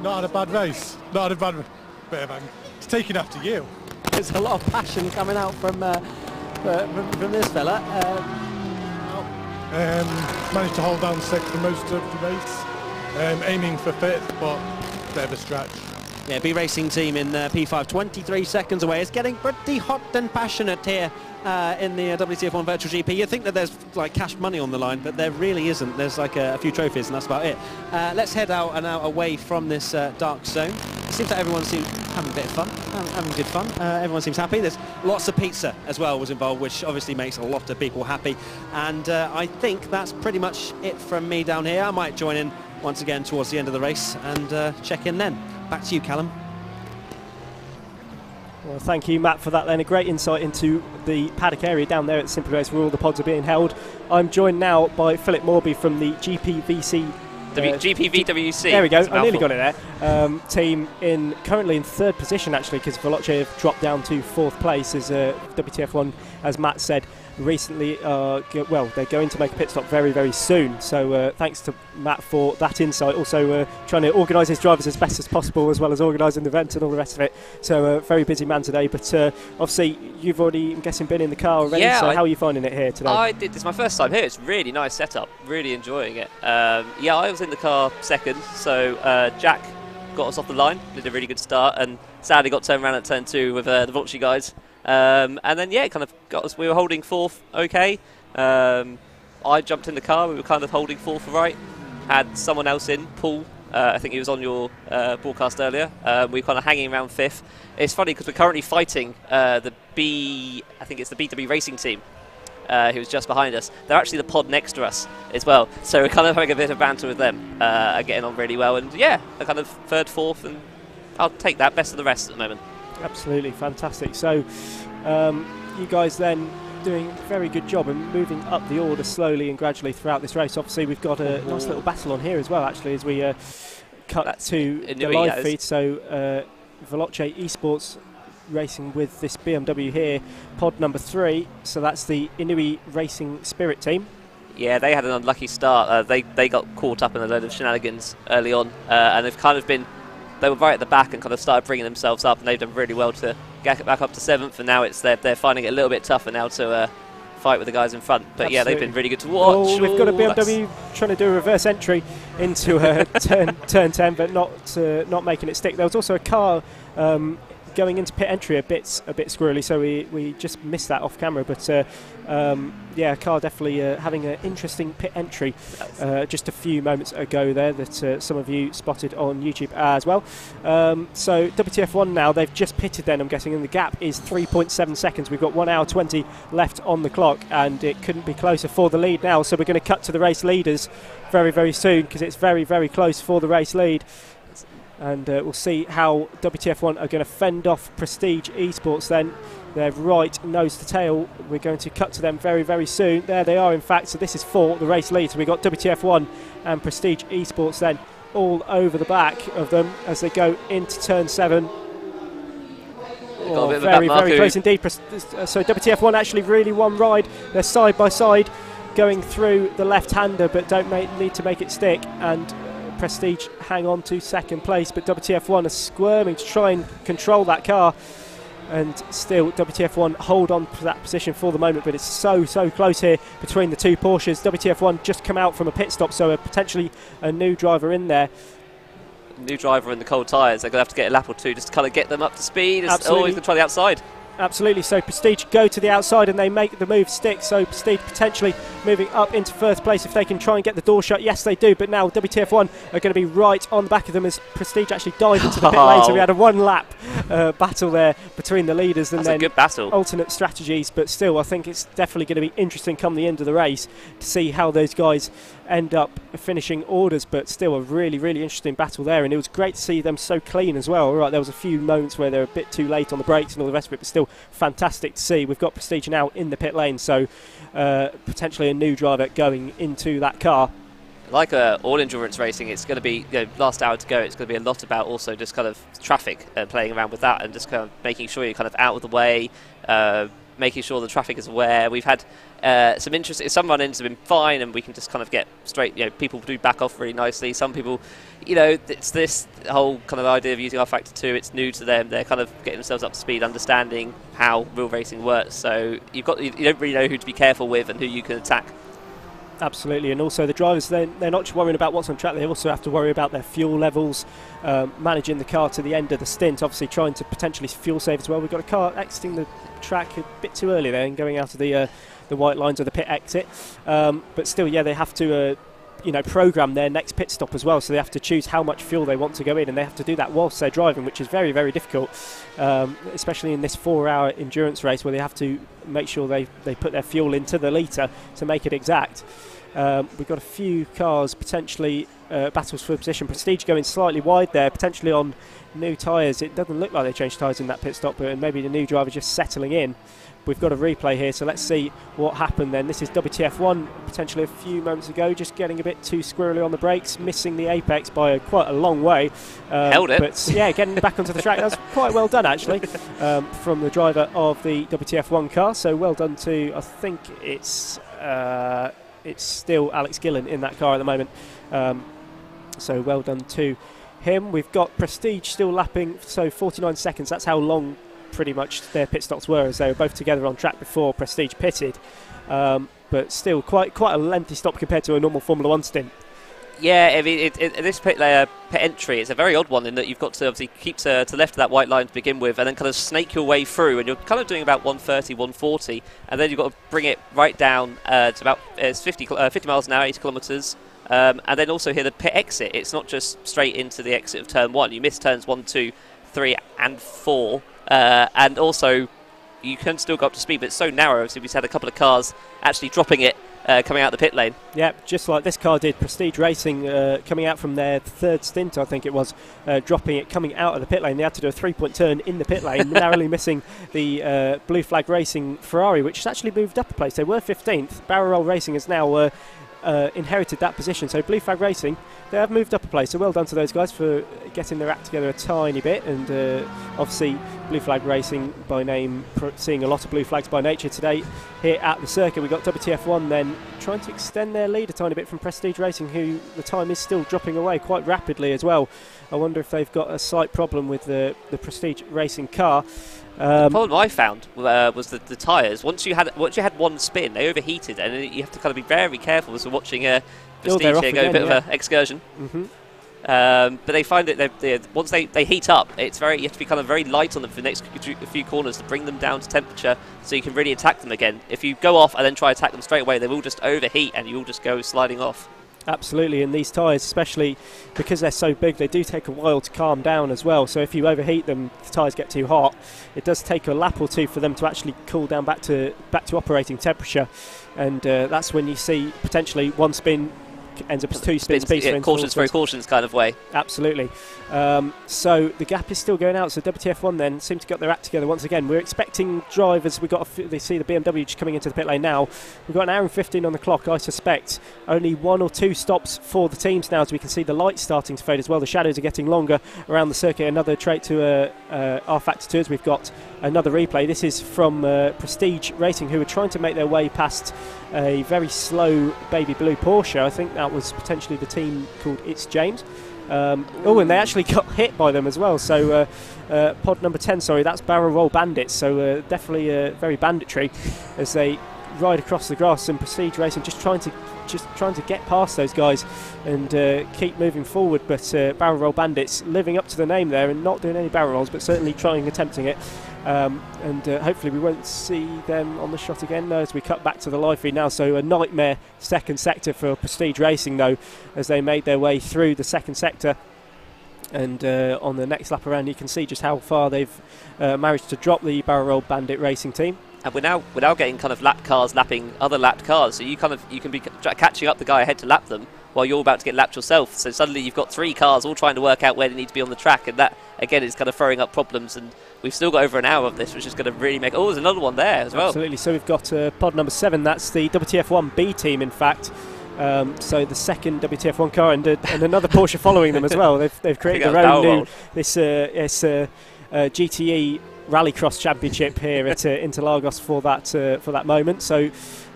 Not had a bad race. Not had a bad bit of anger. It's taken after you. There's a lot of passion coming out from this fella. Managed to hold down 6th for most of the race. Aiming for 5th, but bit of a stretch. Yeah, B Racing team in P5, 23 seconds away. It's getting pretty hot and passionate here in the WTF1 Virtual GP. You'd think that there's like cash money on the line, but there really isn't. There's like a few trophies, and that's about it. Let's head out and out away from this dark zone. It seems like everyone seems having a bit of fun, having good fun. Everyone seems happy. There's lots of pizza as well was involved, which obviously makes a lot of people happy. And I think that's pretty much it from me down here. I might join in once again towards the end of the race and check in then. Back to you, Callum. Well, thank you, Matt, for that then. A great insight into the paddock area down there at Simply Race where all the pods are being held. I'm joined now by Philip Morby from the GPVC. GPVWC. There we go, I nearly got it there. Team currently in 3rd position, actually, because Veloce have dropped down to 4th place as WTF1, as Matt said, recently, they're going to make a pit stop very, very soon. So thanks to Matt for that insight. Also trying to organise his drivers as best as possible, as well as organising the event and all the rest of it. So very busy man today. But obviously, you've already, I'm guessing, been in the car already. Yeah, so how are you finding it here today? I did. This is my first time here. It's really nice setup. Really enjoying it. Yeah, I was in the car 2nd. So Jack got us off the line. Did a really good start, and sadly got turned around at turn 2 with the Volci guys. And then, yeah, it kind of got us. We were holding 4th, okay. I jumped in the car. We were kind of holding 4th right. Had someone else in, Paul. I think he was on your broadcast earlier. We were kind of hanging around 5th. It's funny because we're currently fighting I think it's the B2B Racing team, who's just behind us. They're actually the pod next to us as well. So we're kind of having a bit of banter with them, getting on really well. And yeah, they're kind of 3rd, 4th, and I'll take that. Best of the rest at the moment. Absolutely fantastic. So you guys then doing a very good job and moving up the order slowly and gradually throughout this race. Obviously we've got a nice little battle on here as well, actually, as we cut to the live feed. So Veloce Esports racing with this BMW here, pod number 3. So that's the Inui Racing Spirit team. Yeah, they had an unlucky start. They got caught up in a load of shenanigans early on, and they've kind of been. They were right at the back and kind of started bringing themselves up, and they've done really well to get back up to 7th, and now it's they're finding it a little bit tougher now to fight with the guys in front. But Absolutely. Yeah, they've been really good to watch. Oh, we've got a BMW trying to do a reverse entry into turn 10, but not making it stick. There was also a car going into pit entry a bit squirrely, so we just missed that off camera. But yeah, car definitely having an interesting pit entry just a few moments ago there that some of you spotted on YouTube as well. So WTF1 now, they've just pitted then, I'm guessing, and the gap is 3.7 seconds. We've got 1 hour 20 left on the clock, and it couldn't be closer for the lead now. So we're going to cut to the race leaders very, very soon, because it's very, very close for the race lead. And we'll see how WTF1 are going to fend off Prestige Esports then. They're right nose to tail. We're going to cut to them very, very soon. There they are, in fact. So this is for the race lead. So we've got WTF1 and Prestige Esports then all over the back of them as they go into turn 7. Oh, very, very close indeed. So WTF1 actually really one ride. They're side by side going through the left-hander, but don't need to make it stick. And Prestige hang on to 2nd place, but WTF1 are squirming to try and control that car, and still WTF1 hold on to that position for the moment, but it's so close here between the two Porsches. WTF1 just come out from a pit stop, so potentially a new driver in there. New driver in the cold tyres. They're going to have to get a lap or two just to kind of get them up to speed. Absolutely. Oh, he's going to try the outside. Absolutely, so Prestige go to the outside and they make the move stick, so Prestige potentially moving up into 1st place if they can try and get the door shut. Yes, they do, but now WTF1 are going to be right on the back of them as Prestige actually dive into the pit lane. So we had a 1 lap battle there between the leaders, and then a good battle. Alternate strategies, but still I think it's definitely going to be interesting come the end of the race to see how those guys end up finishing orders, but still a really, really interesting battle there, and it was great to see them so clean as well. Right, there was a few moments where they were a bit too late on the brakes and all the rest of it, but still fantastic to see. We've got Prestige now in the pit lane, so potentially a new driver going into that car. Like all endurance racing, it's going to be, last hour to go, it's going to be a lot about also just kind of traffic and playing around with that, and just kind of making sure you're kind of out of the way, making sure the traffic is aware. We've had some interesting, some run-ins have been fine, and we can just kind of get straight, people do back off really nicely. Some people, it's this whole kind of idea of using R Factor 2, it's new to them. They're kind of getting themselves up to speed, understanding how real racing works. So you don't really know who to be careful with and who you can attack. Absolutely, and also the drivers, they're not just worrying about what's on track, they also have to worry about their fuel levels, managing the car to the end of the stint, obviously trying to potentially fuel save as well. We've got a car exiting the track a bit too early there and going out of the white lines of the pit exit, but still, they have to program their next pit stop as well, so they have to choose how much fuel they want to go in, and they have to do that whilst they're driving, which is very, very difficult, especially in this 4-hour endurance race where they have to make sure they put their fuel into the litre to make it exact. We've got a few cars potentially battles for position. Prestige going slightly wide there, potentially on new tyres. It doesn't look like they changed tyres in that pit stop, but maybe the new driver just settling in. We've got a replay here, so let's see what happened then. This is WTF1 potentially a few moments ago, just getting a bit too squirrely on the brakes, missing the apex by quite a long way. Held it. But getting back onto the track. That was quite well done actually from the driver of the WTF1 car. So well done to, I think it's still Alex Gillen in that car at the moment. So well done to him. We've got Prestige still lapping, so 49 seconds. That's how long pretty much their pit stops were, as they were both together on track before Prestige pitted, but still quite a lengthy stop compared to a normal Formula 1 stint. Yeah, I mean, this pit entry is a very odd one in that you've got to obviously keep to the left of that white line to begin with, and then kind of snake your way through, and you're kind of doing about 130, 140, and then you've got to bring it right down to about 50 miles an hour, 80 kilometres, and then also here the pit exit. It's not just straight into the exit of turn 1. You miss turns 1, 2, 3 and 4. And also, you can still go up to speed, but it's so narrow. So we've had a couple of cars actually dropping it coming out the pit lane. Yeah, just like this car did. Prestige Racing coming out from their third stint, I think it was, dropping it coming out of the pit lane. They had to do a 3-point turn in the pit lane, narrowly missing the Blue Flag Racing Ferrari, which has actually moved up a place. They were 15th. Barrel Roll Racing has now inherited that position. So Blue Flag Racing, they have moved up a place. So well done to those guys for getting their act together a tiny bit. And obviously Blue Flag Racing by name, seeing a lot of blue flags by nature today here at the circuit. We've got WTF1 then trying to extend their lead a tiny bit from Prestige Racing, who the time is still dropping away quite rapidly as well. I wonder if they've got a slight problem with the Prestige Racing car. The problem I found was the tyres. Once you had one spin, they overheated, and you have to kind of be very careful as we're watching Prestige here go a bit of an excursion. Mm-hmm. But they find that once they heat up, you have to be kind of very light on them for the next few corners to bring them down to temperature, so you can really attack them again. If you go off and then try to attack them straight away, they will just overheat and you will just go sliding off. Absolutely, and these tyres, especially because they're so big, they do take a while to calm down as well. So if you overheat them, the tyres get too hot. It does take a lap or two for them to actually cool down back to operating temperature, and that's when you see potentially one spin ends up as two spins. Cautions, very cautions kind of way. Absolutely. So the gap is still going out. So WTF1 then seem to get their act together once again. We're expecting drivers. They see the BMW just coming into the pit lane now. We've got an hour and 15 on the clock. I suspect only 1 or 2 stops for the teams now, as we can see the lights starting to fade as well. The shadows are getting longer around the circuit. Another trait to R Factor 2 as we've got another replay. This is from Prestige Racing, who are trying to make their way past a very slow baby blue Porsche. I think that was potentially the team called It's James. And they actually got hit by them as well. So pod number 10, that's Barrel Roll Bandits. So definitely very banditry as they ride across the grass, and Prestige Racing just trying to get past those guys and keep moving forward. But Barrel Roll Bandits living up to the name there and not doing any barrel rolls, but certainly attempting it. And hopefully we won't see them on the shot again as we cut back to the live feed now. So a nightmare second sector for Prestige Racing though, as they made their way through the second sector. And on the next lap around you can see just how far they've managed to drop the Barrel Roll Bandit Racing team. And we're now getting kind of lap cars lapping other lapped cars, so you can be catching up the guy ahead to lap them while you're about to get lapped yourself. So suddenly you've got 3 cars all trying to work out where they need to be on the track, and that again is kind of throwing up problems. And we've still got over an hour of this, which is going to really make. Oh, there's another one there as well. Absolutely. So we've got pod number 7. That's the WTF1 B team, in fact. So the second WTF1 car and another Porsche following them as well. They've created their own new GTE Rallycross Championship here at Interlagos for that moment. So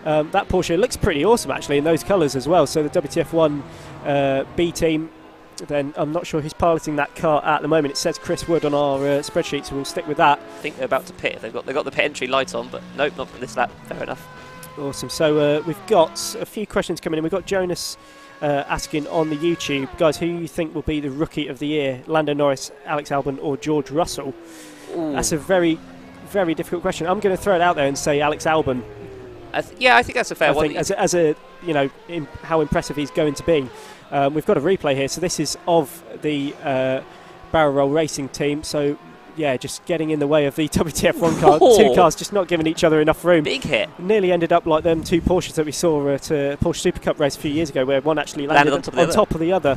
that Porsche looks pretty awesome actually in those colours as well. So the WTF1 B team. Then I'm not sure who's piloting that car at the moment. It says Chris Wood on our spreadsheet, so we'll stick with that. I think they're about to pit. They've got the pit entry light on, but nope, not for this lap. Fair enough. Awesome. So we've got a few questions coming in. We've got Jonas asking on the YouTube, guys, who you think will be the rookie of the year? Lando Norris, Alex Albon, or George Russell? Ooh. That's a very, very difficult question. I'm going to throw it out there and say Alex Albon. I think that's a fair one. As a how impressive he's going to be. We've got a replay here, so this is of the Barrel Roll Racing team. So yeah, just getting in the way of the WTF1 car. Two cars just not giving each other enough room. Big hit. Nearly ended up like them two Porsches that we saw at Porsche Super Cup race a few years ago, where one actually landed on top of the other,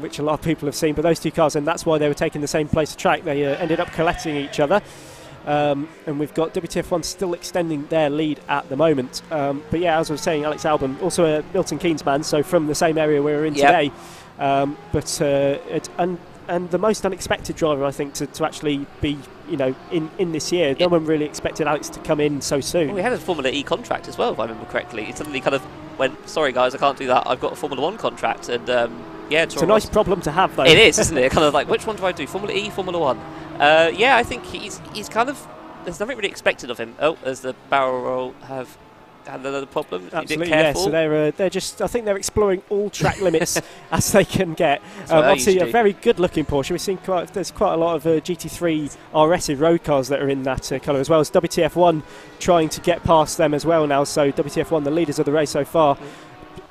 which a lot of people have seen. But those two cars, and that's why they were taking the same place of track. They ended up collecting each other. And we've got WTF1 still extending their lead at the moment. But yeah, as I was saying, Alex Albon, also a Milton Keynes man, so from the same area we're in today. And the most unexpected driver, I think, to actually be, in this year. No one really expected Alex to come in so soon. Well, we had a Formula E contract as well, if I remember correctly. He suddenly kind of went, sorry guys, I can't do that. I've got a Formula 1 contract. And it's a nice problem to have, though. It is, isn't it? Kind of like, which one do I do? Formula E, Formula 1? I think he's kind of, there's nothing really expected of him. Oh, as the Barrel Roll have had another problem. Absolutely, yeah. So they're just, I think they're exploring all track limits as they can get. Obviously, a very good-looking Porsche. We've seen there's quite a lot of GT3 RS road cars that are in that colour, as well as WTF1 trying to get past them as well now. So WTF1, the leaders of the race so far.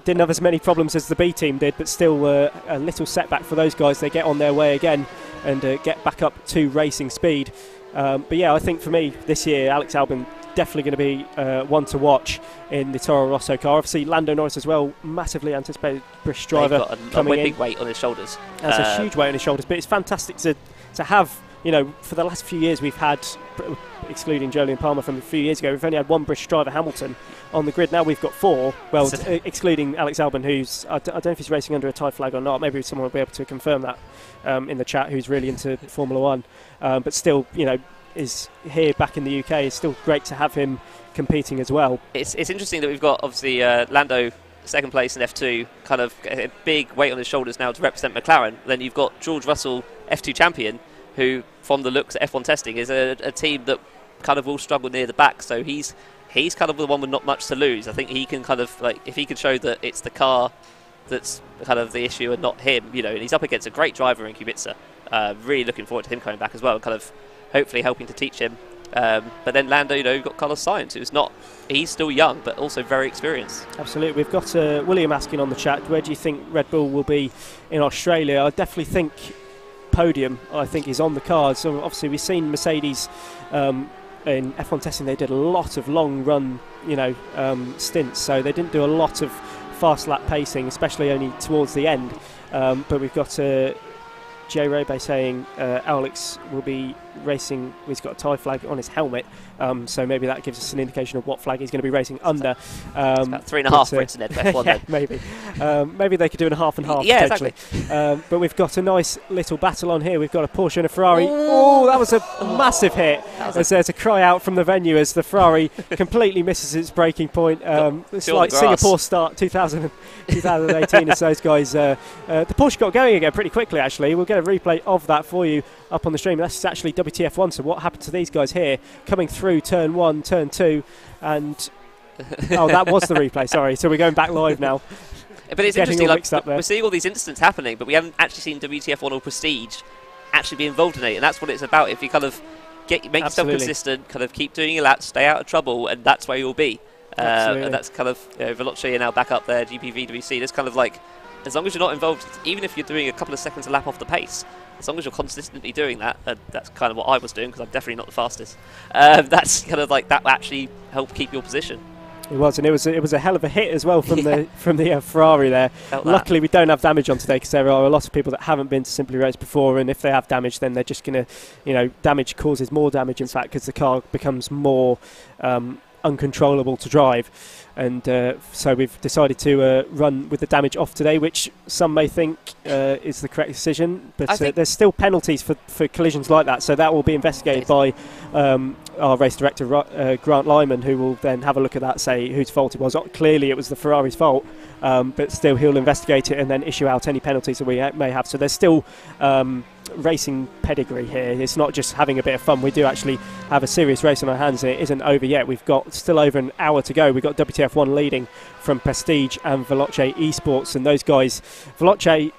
Didn't have as many problems as the B team did, but still a little setback for those guys. They get on their way again and get back up to racing speed. But yeah, I think for me this year, Alex Albon definitely going to be one to watch in the Toro Rosso car. Obviously, Lando Norris as well, massively anticipated British driver. He's got a big weight on his shoulders. That's a huge weight on his shoulders, but it's fantastic to have. For the last few years we've had, excluding Jolyon Palmer from a few years ago, we've only had one British driver, Hamilton, on the grid. Now we've got four, well, excluding Alex Albon, who's, I don't know if he's racing under a Thai flag or not. Maybe someone will be able to confirm that in the chat, who's really into Formula 1. But still, is here back in the UK. It's still great to have him competing as well. It's interesting that we've got, obviously, Lando second place in F2, kind of a big weight on his shoulders now to represent McLaren. Then you've got George Russell, F2 champion, who, from the looks at F1 testing, is a team that kind of will struggle near the back. So he's kind of the one with not much to lose. I think he can kind of, like, if he can show that it's the car that's kind of the issue and not him, and he's up against a great driver in Kubica. Really looking forward to him coming back as well, kind of hopefully helping to teach him. But then Lando, you've got Carlos Sainz, he's still young, but also very experienced. Absolutely. We've got William asking on the chat, where do you think Red Bull will be in Australia? I definitely think podium, I think, is on the cards. So obviously we've seen Mercedes in F1 testing. They did a lot of long run stints, so they didn't do a lot of fast lap pacing, especially only towards the end. But we've got Jay Robe saying Alex will be racing, he's got a Thai flag on his helmet, so maybe that gives us an indication of what flag he's going to be racing under. It's about 3.5 for internet F1 yeah, maybe. Maybe they could do a half and half, potentially. Exactly. But we've got a nice little battle on here. We've got a Porsche and a Ferrari. Oh, that was a massive hit. There's a cry out from the venue as the Ferrari completely misses its braking point. It's like Singapore start 2018 as those guys. The Porsche got going again pretty quickly, actually. We'll get a replay of that for you up on the stream. That's actually WTF1, so what happened to these guys here coming through turn 1, turn 2, and oh, that was the replay, sorry. So we're going back live now. But it's interesting, we're seeing all these incidents happening, but we haven't actually seen WTF1 or Prestige actually be involved in it, and that's what it's about. If you kind of make yourself consistent, kind of keep doing your laps, stay out of trouble, and that's where you'll be. And that's kind of, Veloce are now back up there, GPVWC, that's kind of like, as long as you're not involved, even if you're doing a couple of seconds a lap off the pace, as long as you're consistently doing that, and that's kind of what I was doing because I'm definitely not the fastest. That's kind of like, that will actually help keep your position. It was, and it was a hell of a hit as well from the Ferrari there. Luckily, we don't have damage on today because there are a lot of people that haven't been to Simply Race before, and if they have damage, then they're just going to, damage causes more damage. In fact, because the car becomes more uncontrollable to drive. And so we've decided to run with the damage off today, which some may think is the correct decision. But there's still penalties for collisions like that, so that will be investigated by our race director, Grant Lyman, who will then have a look at that, say whose fault it was. Clearly it was the Ferrari's fault, but still he'll investigate it and then issue out any penalties that we may have. So there's still racing pedigree here. It's not just having a bit of fun. We do actually have a serious race on our hands, and it isn't over yet. We've got still over an hour to go. We've got WTF1 leading from Prestige and Veloce Esports, and those guys, Veloce,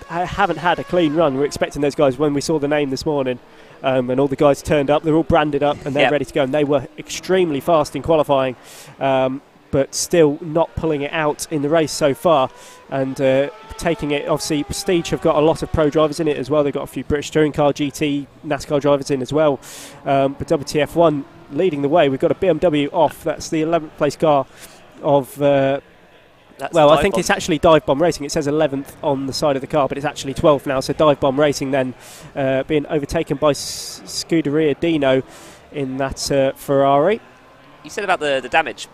haven't had a clean run. We're expecting those guys when we saw the name this morning, and all the guys turned up. They're all branded up and they're ready to go, and they were extremely fast in qualifying, but still not pulling it out in the race so far. And taking it, obviously Prestige have got a lot of pro drivers in it as well. They've got a few British Touring Car, GT, NASCAR drivers in as well, but WTF1 leading the way. We've got a BMW off. That's the 11th place car of I think it's actually Dive Bomb Racing. It says 11th on the side of the car, but it's actually 12th now. So Dive Bomb Racing then being overtaken by Scuderia Dino in that Ferrari. You said about the damage,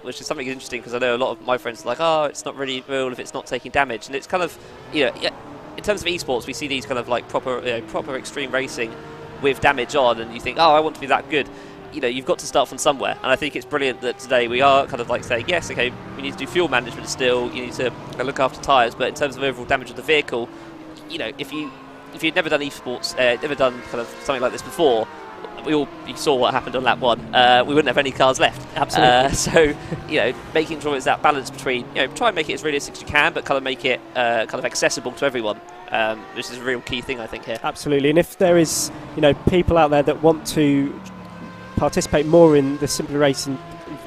which is something interesting, because I know a lot of my friends are like, oh, it's not really real if it's not taking damage. And it's kind of, in terms of esports, we see these kind of like proper extreme racing with damage on, and you think, oh, I want to be that good. You've got to start from somewhere, and I think it's brilliant that today we are kind of like saying, yes, okay, we need to do fuel management still, you need to look after tyres, but in terms of overall damage of the vehicle, if you'd never done esports, never done kind of something like this before, you saw what happened on lap 1. We wouldn't have any cars left. Absolutely. So, making sure it's that balance between, try and make it as realistic as you can, but kind of make it kind of accessible to everyone, which is a real key thing, I think, here. Absolutely. And if there is, people out there that want to participate more in the Simple Racing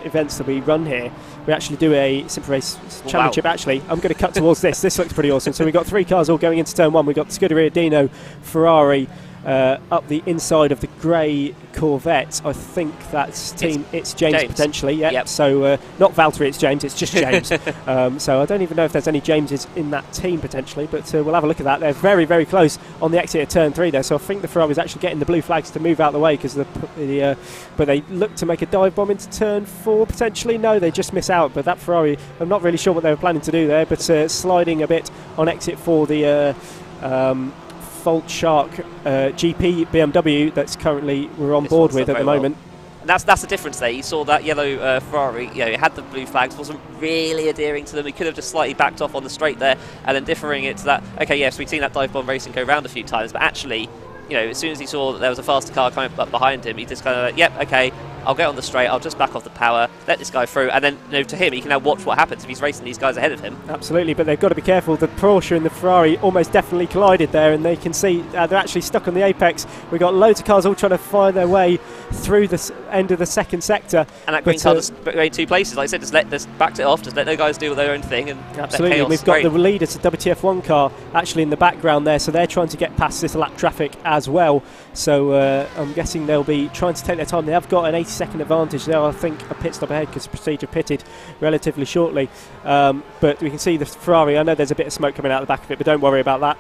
events that we run here, we actually do a Simple Race Championship. Actually, I'm going to cut towards this. This looks pretty awesome. So we've got 3 cars all going into turn 1. We've got the Scuderia Dino Ferrari up the inside of the grey Corvette. I think that's team. It's James. Potentially. Yeah. Yep. So not Valtteri. It's James. It's just James. So I don't even know if there's any Jameses in that team potentially, but we'll have a look at that. They're very, very close on the exit of turn 3 there. So I think the Ferrari's actually getting the blue flags to move out of the way, because but they look to make a dive bomb into turn 4 potentially. No, they just miss out. But that Ferrari, I'm not really sure what they were planning to do there, but sliding a bit on exit for the Fault Shark GP BMW that's currently we're on board with at the moment. And that's the difference there. You saw that yellow Ferrari, it had the blue flags, wasn't really adhering to them. He could have just slightly backed off on the straight there, and then differing it to that. Okay, yes, we've seen that Dive Bomb Racing go round a few times, but actually, as soon as he saw that there was a faster car coming up behind him, he just kind of like, yep, okay, I'll get on the straight, I'll just back off the power, let this guy through, and then to him, he can now watch what happens if he's racing these guys ahead of him. Absolutely, but they've got to be careful. The Porsche and the Ferrari almost definitely collided there, and they can see they're actually stuck on the apex. We've got loads of cars all trying to find their way through the end of the second sector. And that green car just made 2 places. Like I said, just backed it off, just let the guys do their own thing. And absolutely, and we've got the leaders, the WTF1 car, actually in the background there, so they're trying to get past this lap traffic as well. So I'm guessing they'll be trying to take their time. They have got an 80-second advantage there, I think, a pit stop ahead, because Prestige have pitted relatively shortly. But we can see the Ferrari. I know there's a bit of smoke coming out the back of it, but don't worry about that.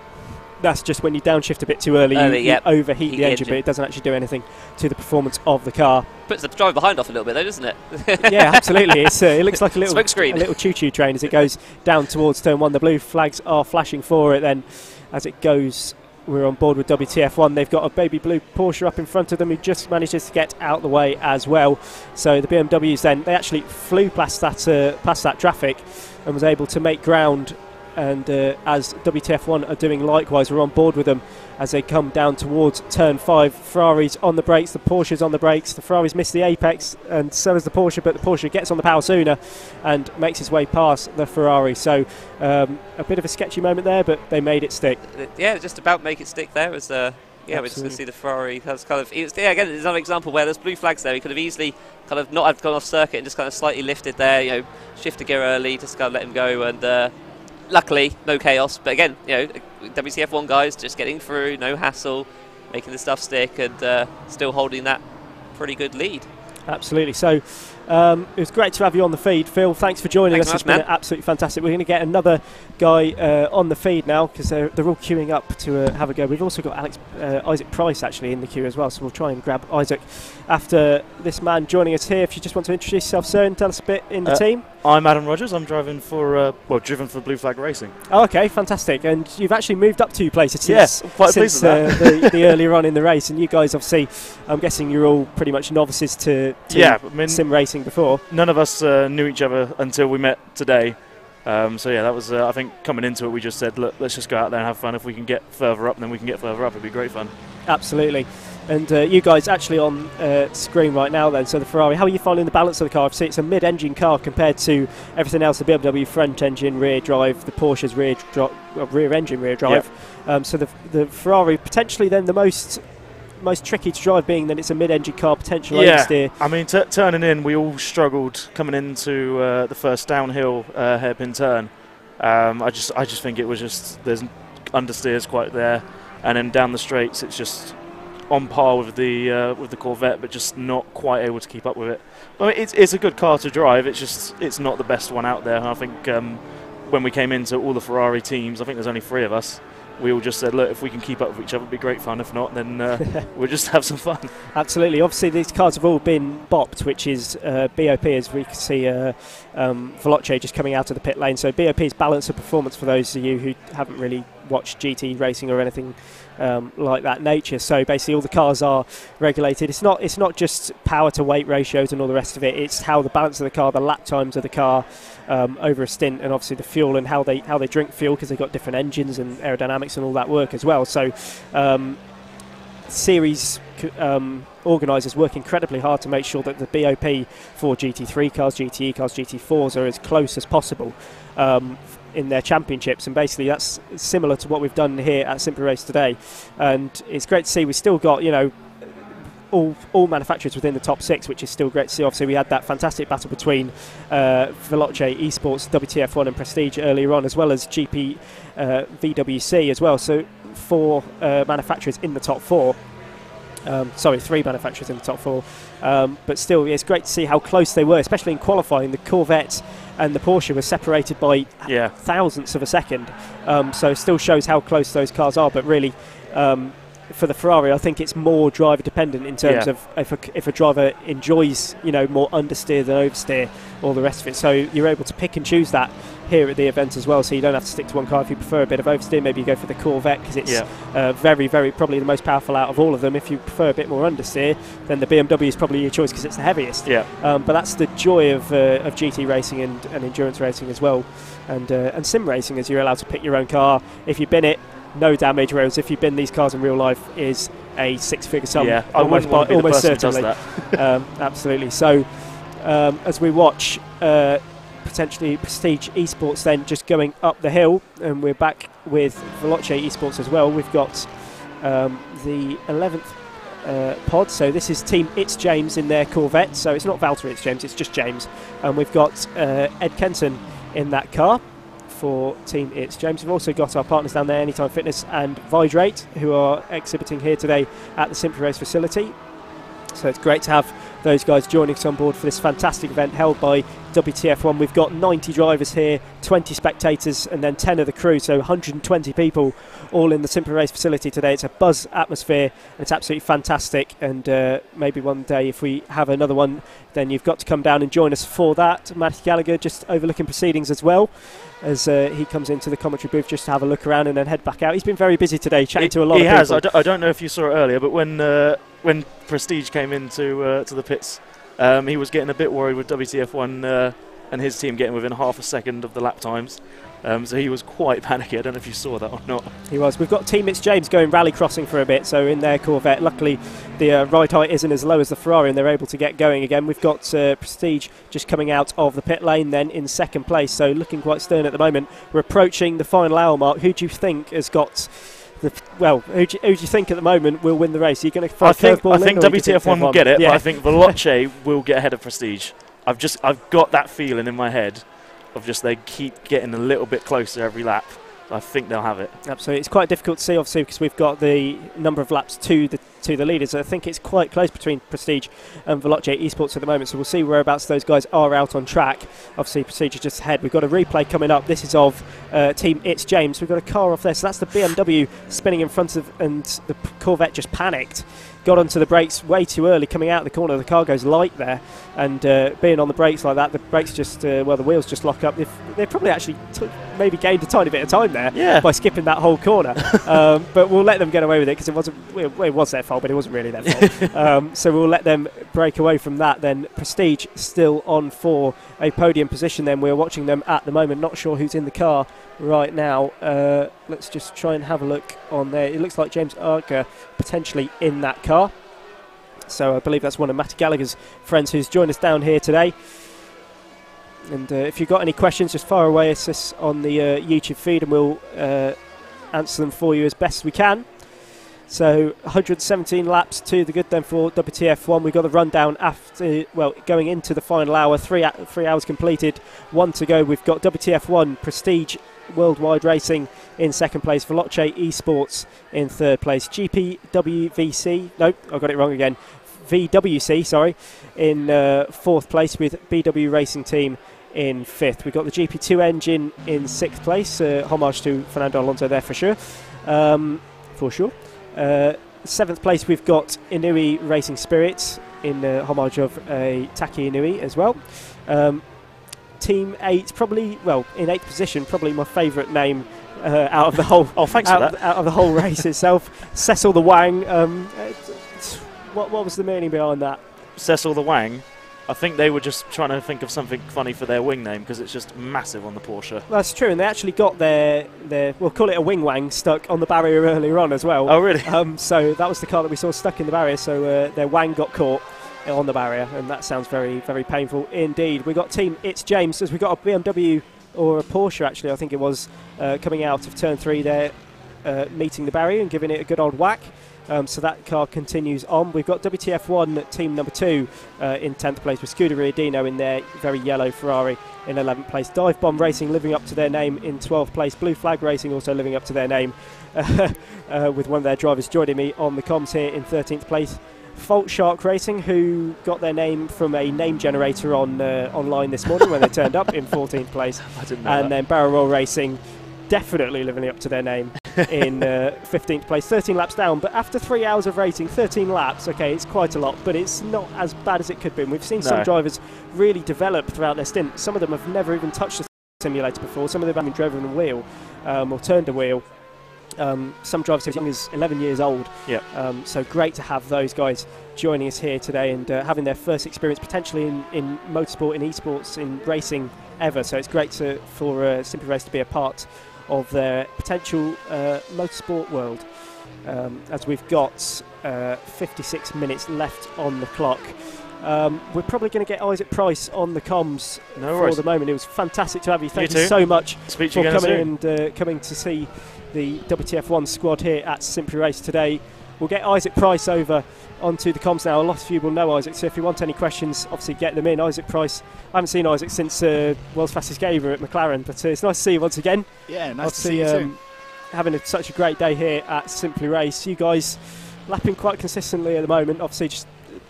That's just when you downshift a bit too early, you overheat the engine, but it doesn't actually do anything to the performance of the car. Puts the driver behind off a little bit though, doesn't it? Yeah, absolutely. It looks like a little smoke screen, a little choo-choo train as it goes down towards turn 1. The blue flags are flashing for it then as it goes. We're on board with WTF1. They've got a baby blue Porsche up in front of them who just manages to get out the way as well. So the BMWs then, they actually flew past that traffic and was able to make ground. And as WTF1 are doing likewise, we're on board with them as they come down towards turn 5. Ferrari's on the brakes, the Porsche's on the brakes. The Ferrari's missed the apex, and so is the Porsche, but the Porsche gets on the power sooner and makes his way past the Ferrari. So a bit of a sketchy moment there, but they made it stick. Yeah, just about make it stick there. Was we're just going to see the Ferrari has kind of. Again, there's another example where there's blue flags there. He could have easily kind of not have gone off circuit and just kind of slightly lifted there. Shift the gear early, just kind of let him go, and luckily no chaos. But again, WTF1 guys just getting through, no hassle, making the stuff stick, and still holding that pretty good lead. Absolutely. So It was great to have you on the feed, Phil. Thanks for joining us. It's been absolutely fantastic. We're going to get another guy on the feed now because they're all queuing up to have a go. We've also got Isaac Price actually in the queue as well, so we'll try and grab Isaac after this man joining us here. If you just want to introduce yourself, sir, and tell us a bit in the team. I'm Adam Rogers. I'm driving for driven for Blue Flag Racing. Oh, okay, fantastic. And you've actually moved up 2 places since the earlier on in the race. And you guys, obviously, I'm guessing you're all pretty much novices to sim racing before. None of us knew each other until we met today. So yeah, that was I think coming into it, we just said, look, let's just go out there and have fun. If we can get further up, then we can get further up. It'd be great fun. Absolutely. And you guys actually on screen right now then, so the Ferrari, how are you finding the balance of the car? Obviously it's a mid-engine car compared to everything else, the BMW front engine rear drive, the Porsche's rear engine rear drive. Yep. So the Ferrari potentially then the most tricky to drive, being that it's a mid-engine car, potential oversteer. I mean, turning in, we all struggled coming into the first downhill hairpin turn. I just think it was just, there's understeers quite there, and then down the straights it's just on par with the Corvette, but just not quite able to keep up with it. I mean, it's a good car to drive. It's not the best one out there. And I think when we came into all the Ferrari teams, I think there's only 3 of us. We all just said, look, if we can keep up with each other, it'd be great fun. If not, then we'll just have some fun. Absolutely. Obviously, these cars have all been bopped, which is BOP, as we can see Veloce just coming out of the pit lane. So BOP is balance of performance for those of you who haven't really watched GT racing or anything like that nature. So basically all the cars are regulated. It's not just power to weight ratios and all the rest of it. It's how the balance of the car, the lap times of the car over a stint, and obviously the fuel and how they drink fuel, because they've got different engines and aerodynamics and all that work as well. So series organisers work incredibly hard to make sure that the BOP for GT3 cars, GTE cars, GT4s are as close as possible in their championships, and basically that's similar to what we've done here at Simply Race today. And it's great to see we've still got, all manufacturers within the top 6, which is still great to see. Obviously we had that fantastic battle between Veloce Esports, WTF1 and Prestige earlier on, as well as GP VWC as well. So 4 manufacturers in the top 4. 3 manufacturers in the top 4, but still it's great to see how close they were, especially in qualifying. The Corvette and the Porsche were separated by thousandths of a second, so it still shows how close those cars are. But really for the Ferrari, I think it's more driver dependent in terms of if a driver enjoys more understeer than oversteer, all the rest of it. So you're able to pick and choose that here at the event as well, so you don't have to stick to one car. If you prefer a bit of oversteer, maybe you go for the Corvette, because it's very, very probably the most powerful out of all of them. If you prefer a bit more understeer, then the BMW is probably your choice because it's the heaviest. But that's the joy of GT racing and endurance racing as well, and sim racing, as you're allowed to pick your own car. If you bin it, no damage, whereas if you bin these cars in real life is a 6-figure sum. Almost certainly. Absolutely. So as we watch potentially Prestige Esports then just going up the hill, and we're back with Veloce Esports as well. We've got the 11th pod, so this is Team It's James in their Corvette, so it's not Valtteri It's James, it's just James, and we've got Ed Kenton in that car for Team It's James. We've also got our partners down there, Anytime Fitness and Vidrate, who are exhibiting here today at the Simply Race facility. So it's great to have those guys joining us on board for this fantastic event held by WTF1. We've got 90 drivers here, 20 spectators, and then 10 of the crew, so 120 people all in the Simply Race facility today. It's a buzz atmosphere, and it's absolutely fantastic. And maybe one day, if we have another one, then you've got to come down and join us for that. Matty Gallagher just overlooking proceedings as well, as he comes into the commentary booth just to have a look around and then head back out. He's been very busy today, chatting to a lot of people. He has. I don't know if you saw it earlier, but when Prestige came into to the pits, he was getting a bit worried with WTF1 and his team getting within half a second of the lap times. So he was quite panicky. I don't know if you saw that or not. He was. We've got Team It's James going rally crossing for a bit, so in their Corvette. Luckily, the ride height isn't as low as the Ferrari, and they're able to get going again. We've got Prestige just coming out of the pit lane then in second place, so looking quite stern at the moment. We're approaching the final hour mark. Who do you think has got... who do you think at the moment will win the race? Are you going to find curveball? I think WTF1 will get it, but I think Veloce will get ahead of Prestige. I've got that feeling in my head of just they keep getting a little bit closer every lap. I think they'll have it. Absolutely, it's quite difficult to see, obviously, because we've got the number of laps to the leaders. I think it's quite close between Prestige and Veloce Esports at the moment, so we'll see whereabouts those guys are out on track. Obviously, Prestige is just ahead. We've got a replay coming up. This is of Team It's James. We've got a car off there, so that's the BMW spinning in front of, and the Corvette just panicked. Got onto the brakes way too early, coming out of the corner. The car goes light there, and being on the brakes like that, the brakes just, the wheels just lock up. They've probably actually maybe gained a tiny bit of time there by skipping that whole corner. But we'll let them get away with it, because it was their fault, but it wasn't really their fault. So we'll let them break away from that. Then Prestige still on for a podium position. Then we're watching them at the moment. Not sure who's in the car right now. Let's just try and have a look on there. It looks like James Archer potentially in that car. So I believe that's one of Matty Gallagher's friends who's joined us down here today. And if you've got any questions, just fire away at us on the YouTube feed, and we'll answer them for you as best as we can. So 117 laps to the good then for WTF1. We've got the rundown after, well, going into the final hour. 3 hours completed, 1 to go. We've got WTF1, Prestige Worldwide Racing in second place, Veloce Esports in third place, GPWVC, nope, I got it wrong again, VWC, sorry, in fourth place, with BW Racing Team in fifth. We've got the GP2 engine in sixth place, homage to Fernando Alonso there for sure. Seventh place we've got Inui Racing Spirits in homage of Taki Inui as well. Team 8, probably, well, in 8th position, probably my favourite name out of the whole. Oh, thanks for that. Out of the whole race itself. Cecil the Wang. What was the meaning behind that? Cecil the Wang. I think they were just trying to think of something funny for their wing name, because it's just massive on the Porsche. That's true, and they actually got their we'll call it a wing wang, stuck on the barrier earlier on as well. Oh, really? So that was the car that we saw stuck in the barrier, so their wang got caught on the barrier, and that sounds very, very painful indeed. We've got Team It's James, as we got a BMW, or a Porsche actually, I think it was, coming out of turn 3 there, meeting the barrier and giving it a good old whack. So that car continues on. We've got WTF1 team number 2 in 10th place, with Scuderia Dino in their very yellow Ferrari in 11th place. Dive Bomb Racing living up to their name in 12th place. Blue Flag Racing also living up to their name, with one of their drivers joining me on the comms here in 13th place. Fault Shark Racing, who got their name from a name generator on online this morning when they turned up, in 14th place. I didn't know and that. Then Barrel Roll Racing, definitely living up to their name, in 15th place, 13 laps down. But after 3 hours of racing, 13 laps, okay, it's quite a lot, but it's not as bad as it could be. And we've seen some drivers really develop throughout their stint. Some of them have never even touched a simulator before. Some of them haven't driven a wheel or turned a wheel. Some drivers as young as 11 years old. So great to have those guys joining us here today, and having their first experience potentially in motorsport, in esports, in racing ever. So it's great for Simply Race to be a part of their potential motorsport world. As we've got 56 minutes left on the clock. We're probably going to get Isaac Price on the comms for the moment. It was fantastic to have you. Thank you so much for coming and coming to see the WTF1 squad here at Simply Race today. We'll get Isaac Price over onto the comms now. A lot of you will know Isaac, so if you want any questions, obviously get them in. Isaac Price, I haven't seen Isaac since World's Fastest Gamer at McLaren, but it's nice to see you once again. Yeah, nice to see you too. Having such a great day here at Simply Race. You guys lapping quite consistently at the moment. Obviously, just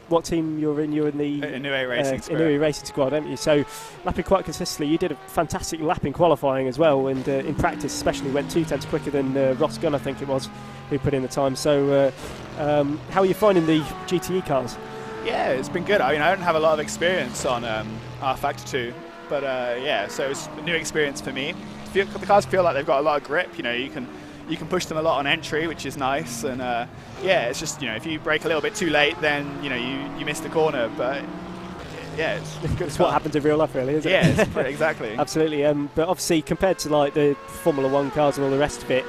what team you're in? You're in the Inui Racing Squad, aren't you? So lapping quite consistently. You did a fantastic lap in qualifying as well, and in practice especially went 2/10 quicker than Ross Gunn, I think it was, who put in the time. So how are you finding the GTE cars? Yeah, it's been good. I mean, I don't have a lot of experience on R Factor 2, but yeah, so it's a new experience for me. The cars feel like they've got a lot of grip. You know, you can push them a lot on entry, which is nice, and yeah, it's just, you know, if you brake a little bit too late, then you know you miss the corner. But yeah, it's good. It's what happens in real life, really, isn't it? Yeah, exactly. Absolutely. But obviously, compared to like the Formula 1 cars and all the rest of it,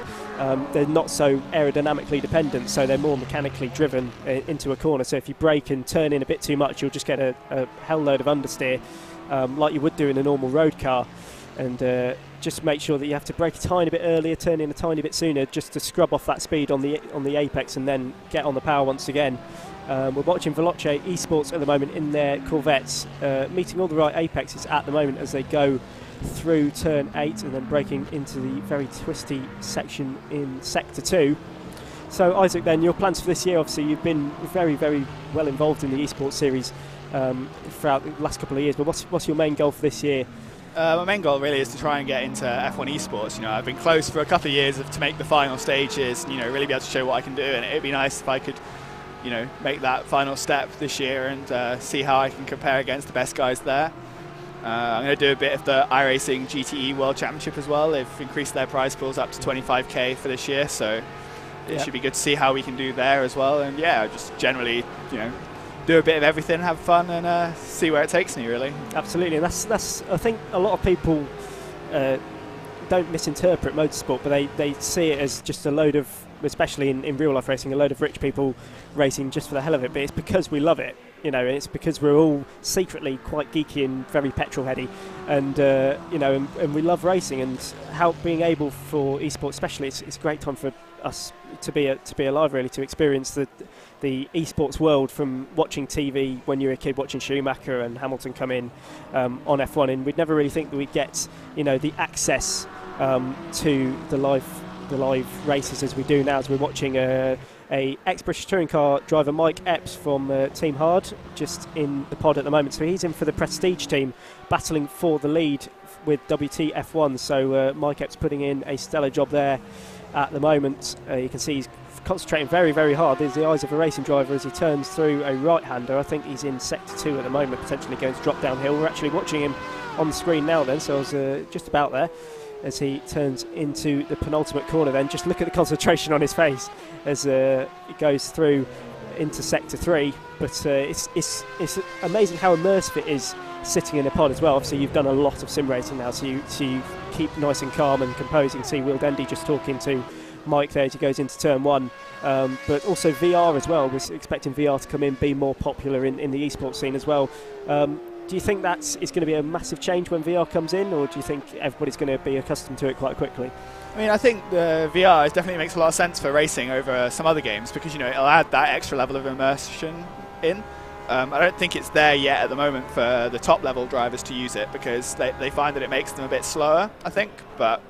they're not so aerodynamically dependent, so they're more mechanically driven into a corner. So if you brake and turn in a bit too much, you'll just get a hell load of understeer, like you would do in a normal road car. And just make sure that you have to brake a tiny bit earlier, turn in a tiny bit sooner, just to scrub off that speed on the apex, and then get on the power once again. We're watching Veloce Esports at the moment in their Corvettes, meeting all the right apexes at the moment as they go through turn 8 and then braking into the very twisty section in Sector 2. So Isaac, then, your plans for this year, obviously you've been very, very well involved in the esports series throughout the last couple of years, but what's your main goal for this year? My main goal really is to try and get into F1 esports. You know, I've been close for a couple of years to make the final stages, you know, really be able to show what I can do, and it'd be nice if I could, you know, make that final step this year and see how I can compare against the best guys there. I'm going to do a bit of the iRacing GTE World Championship as well. They've increased their prize pools up to 25k for this year, so it should be good to see how we can do there as well. And yeah, just generally, you know, do a bit of everything, have fun, and see where it takes me, really. Absolutely, and that's I think a lot of people don't misinterpret motorsport, but they see it as just a load of, especially in real life racing, a load of rich people racing just for the hell of it. But it's because we love it, you know, and it's because we're all secretly quite geeky and very petrol heady, and you know, and we love racing, and how being able for esports especially, it's a great time for us to be alive, really, to experience the esports world from watching TV when you were a kid, watching Schumacher and Hamilton come in on F1, and we'd never really think that we'd get, you know, the access to the live races as we do now, as we're watching a ex-British touring car driver Mike Epps from Team Hard just in the pod at the moment. So he's in for the Prestige team, battling for the lead with WTF1. So Mike Epps putting in a stellar job there at the moment. You can see he's concentrating very, very hard. There's the eyes of a racing driver as he turns through a right-hander. I think he's in Sector 2 at the moment, potentially going to drop downhill. We're actually watching him on the screen now then, so I was just about there as he turns into the penultimate corner then. Just look at the concentration on his face as he goes through into Sector 3. But it's amazing how immersive it is sitting in a pod as well. Obviously you've done a lot of sim racing now, so you keep nice and calm and composing. See Will Dendy just talking to Mike there as he goes into turn 1, but also VR as well. We're expecting VR to come in, be more popular in the esports scene as well. Do you think that's going to be a massive change when VR comes in, or do you think everybody's going to be accustomed to it quite quickly? I mean, I think the VR definitely makes a lot of sense for racing over some other games, because, you know, it'll add that extra level of immersion in. I don't think it's there yet at the moment for the top level drivers to use it, because they find that it makes them a bit slower, I think. But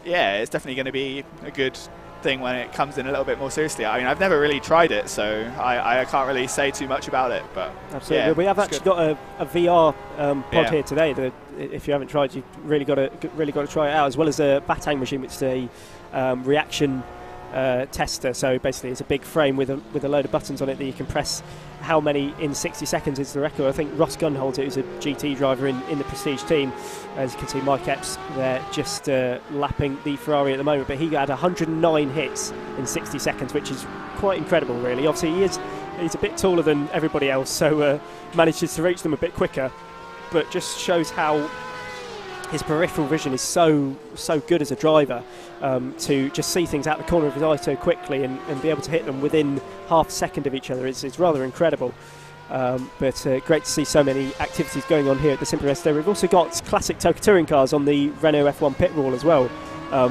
yeah, it's definitely going to be a good thing when it comes in a little bit more seriously. I mean, I've never really tried it, so I can't really say too much about it. But absolutely, yeah, we have actually got a VR pod here today that, if you haven't tried, you've really got to try it out, as well as a Batang machine, which is a reaction tester. So basically it's a big frame with a load of buttons on it that you can press how many in 60 seconds is the record. I think Ross Gunn holds it, who's a GT driver in the Prestige team. As you can see, Mike Epps there just lapping the Ferrari at the moment, but he had 109 hits in 60 seconds, which is quite incredible, really. Obviously he's a bit taller than everybody else, so manages to reach them a bit quicker, but just shows how his peripheral vision is so good as a driver, to just see things out the corner of his eye so quickly and be able to hit them within half a second of each other. It's rather incredible. But great to see so many activities going on here at the Simply Race Day. We've also got classic Toka touring cars on the Renault F1 pit wall as well,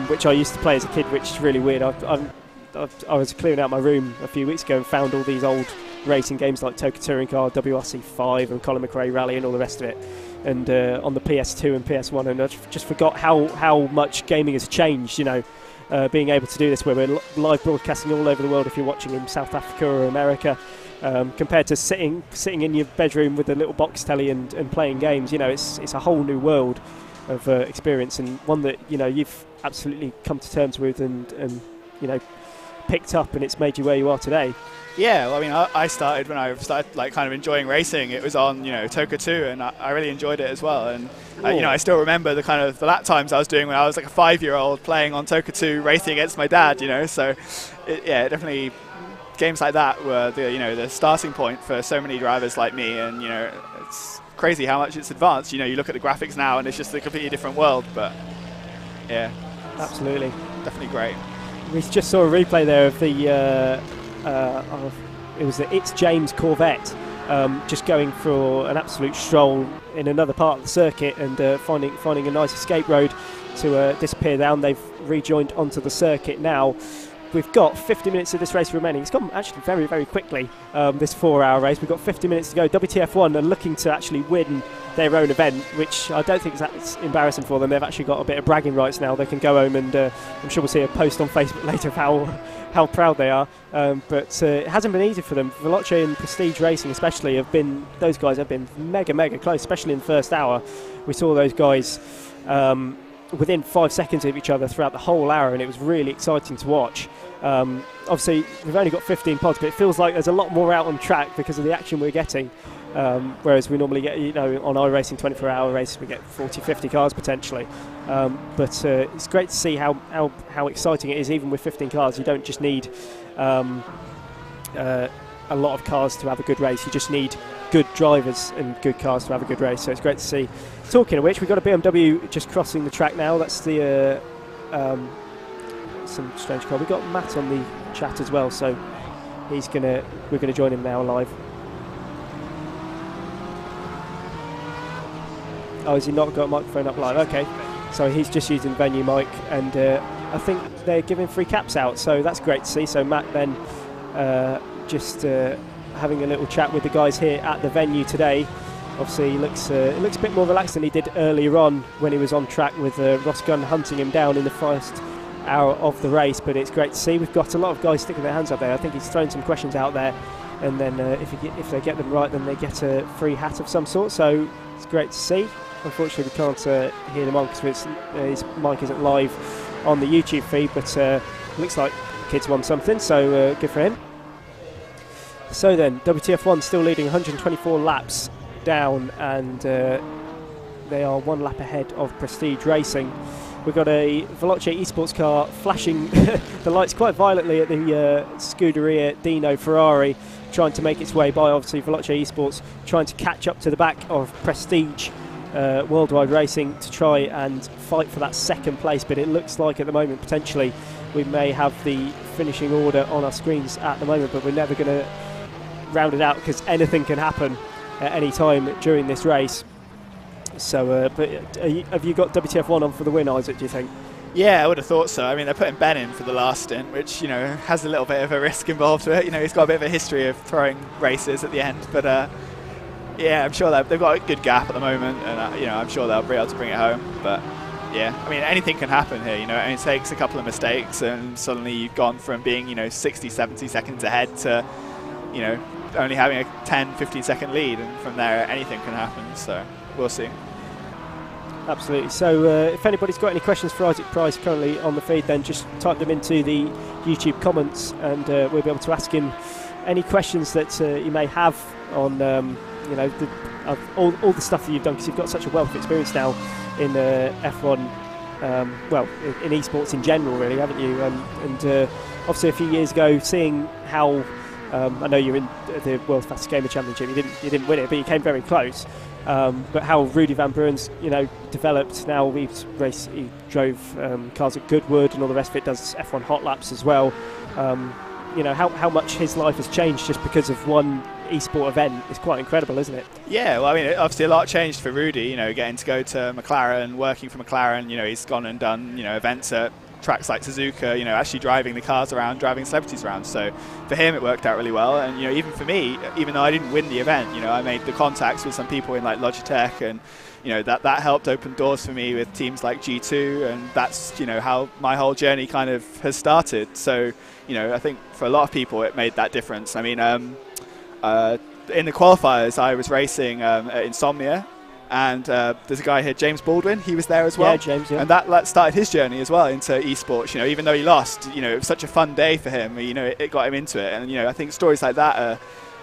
which I used to play as a kid, which is really weird. I was clearing out my room a few weeks ago and found all these old racing games like Toka touring car, WRC5 and Colin McRae Rally and all the rest of it, and on the PS2 and PS1, and I just forgot how much gaming has changed, you know, being able to do this where we're live broadcasting all over the world if you're watching in South Africa or America, compared to sitting in your bedroom with a little box telly and playing games. You know, it's a whole new world of experience, and one that, you know, you've absolutely come to terms with and you know, picked up, and it's made you where you are today. Yeah, well, I mean, I started when I started like kind of enjoying racing. It was on, you know, Toka 2, and I really enjoyed it as well. And you know, I still remember the lap times I was doing when I was like a 5-year-old playing on Toka 2, racing against my dad. You know, so yeah, definitely games like that were the starting point for so many drivers like me. And you know, it's crazy how much it's advanced. You know, you look at the graphics now, and it's just a completely different world. But yeah, absolutely, definitely great. We just saw a replay there of the. It was the It's James Corvette, just going for an absolute stroll in another part of the circuit and finding a nice escape road to disappear down. They've rejoined onto the circuit now, we've got 50 minutes of this race remaining. It's gone actually very, very quickly, this 4-hour race. We've got 50 minutes to go. WTF1 are looking to actually win their own event, which I don't think is that's embarrassing for them. They've actually got a bit of bragging rights now. They can go home, and I'm sure we'll see a post on Facebook later of how proud they are. But it hasn't been easy for them. Veloce and Prestige Racing especially those guys have been mega close, especially in the first hour. We saw those guys within 5 seconds of each other throughout the whole hour, and it was really exciting to watch. Obviously we've only got 15 pods, but it feels like there's a lot more out on track because of the action we're getting, whereas we normally get, on iRacing 24-hour races we get 40-50 cars potentially, but it's great to see how exciting it is. Even with 15 cars, you don't just need a lot of cars to have a good race. You just need good drivers and good cars to have a good race, so it's great to see. Talking of which, we've got a BMW just crossing the track now. That's the some strange car. We've got Matt on the chat as well, so we're gonna join him now live. Oh, has he not got a microphone up live? Okay, so he's just using venue mic, and I think they're giving free caps out, so that's great to see. So Matt then just having a little chat with the guys here at the venue today. Obviously he looks a bit more relaxed than he did earlier on when he was on track with Ross Gunn hunting him down in the first hour of the race, but it's great to see. We've got a lot of guys sticking their hands up there. I think he's thrown some questions out there, and then if they get them right, then they get a free hat of some sort, so it's great to see. Unfortunately we can't hear them on because his mic isn't live on the YouTube feed, but looks like the kid's won something, so good for him. So then, WTF1 still leading 124 laps down, and they are 1 lap ahead of Prestige Racing. We've got a Veloce esports car flashing the lights quite violently at the Scuderia Dino Ferrari, trying to make its way by. Obviously Veloce esports trying to catch up to the back of Prestige Worldwide Racing to try and fight for that second place, but it looks like at the moment potentially we may have the finishing order on our screens at the moment, but we're never going to round it out because anything can happen at any time during this race. So but have you got WTF1 on for the win, Isaac, do you think? Yeah, I would have thought so. I mean, they're putting Ben in for the last stint, which, has a little bit of a risk involved to it. He's got a bit of a history of throwing races at the end, but yeah, I'm sure they've got a good gap at the moment, and I'm sure they'll be able to bring it home. But yeah, I mean, anything can happen here. And it takes a couple of mistakes, and suddenly you've gone from being 60, 70 seconds ahead to only having a 10-15 second lead, and from there anything can happen, so we'll see. Absolutely. So if anybody's got any questions for Isaac Price currently on the feed, then just type them into the YouTube comments, and we'll be able to ask him any questions that you may have on all the stuff that you've done, because you've got such a wealth of experience now in F1, in esports in general, really, haven't you? And obviously a few years ago, seeing how I know you're in the World's Fastest Gamer Championship. You didn't win it, but you came very close. But how Rudy Van Bruyn's developed now. He drove cars at Goodwood and all the rest of it. Does F1 hot laps as well. How much his life has changed just because of one esport event is quite incredible, isn't it? Yeah, well, I mean, obviously a lot changed for Rudy. Getting to go to McLaren, working for McLaren. He's gone and done events at tracks like Suzuka, actually driving the cars around, driving celebrities around. So for him it worked out really well, and even for me, even though I didn't win the event, I made the contacts with some people in like Logitech, and that helped open doors for me with teams like G2, and that's how my whole journey kind of has started. So I think for a lot of people it made that difference. I mean, in the qualifiers I was racing at Insomnia, and there's a guy here, James Baldwin, he was there as well. Yeah, James, yeah. And that started his journey as well into esports. Even though he lost, it was such a fun day for him. It got him into it, and I think stories like that are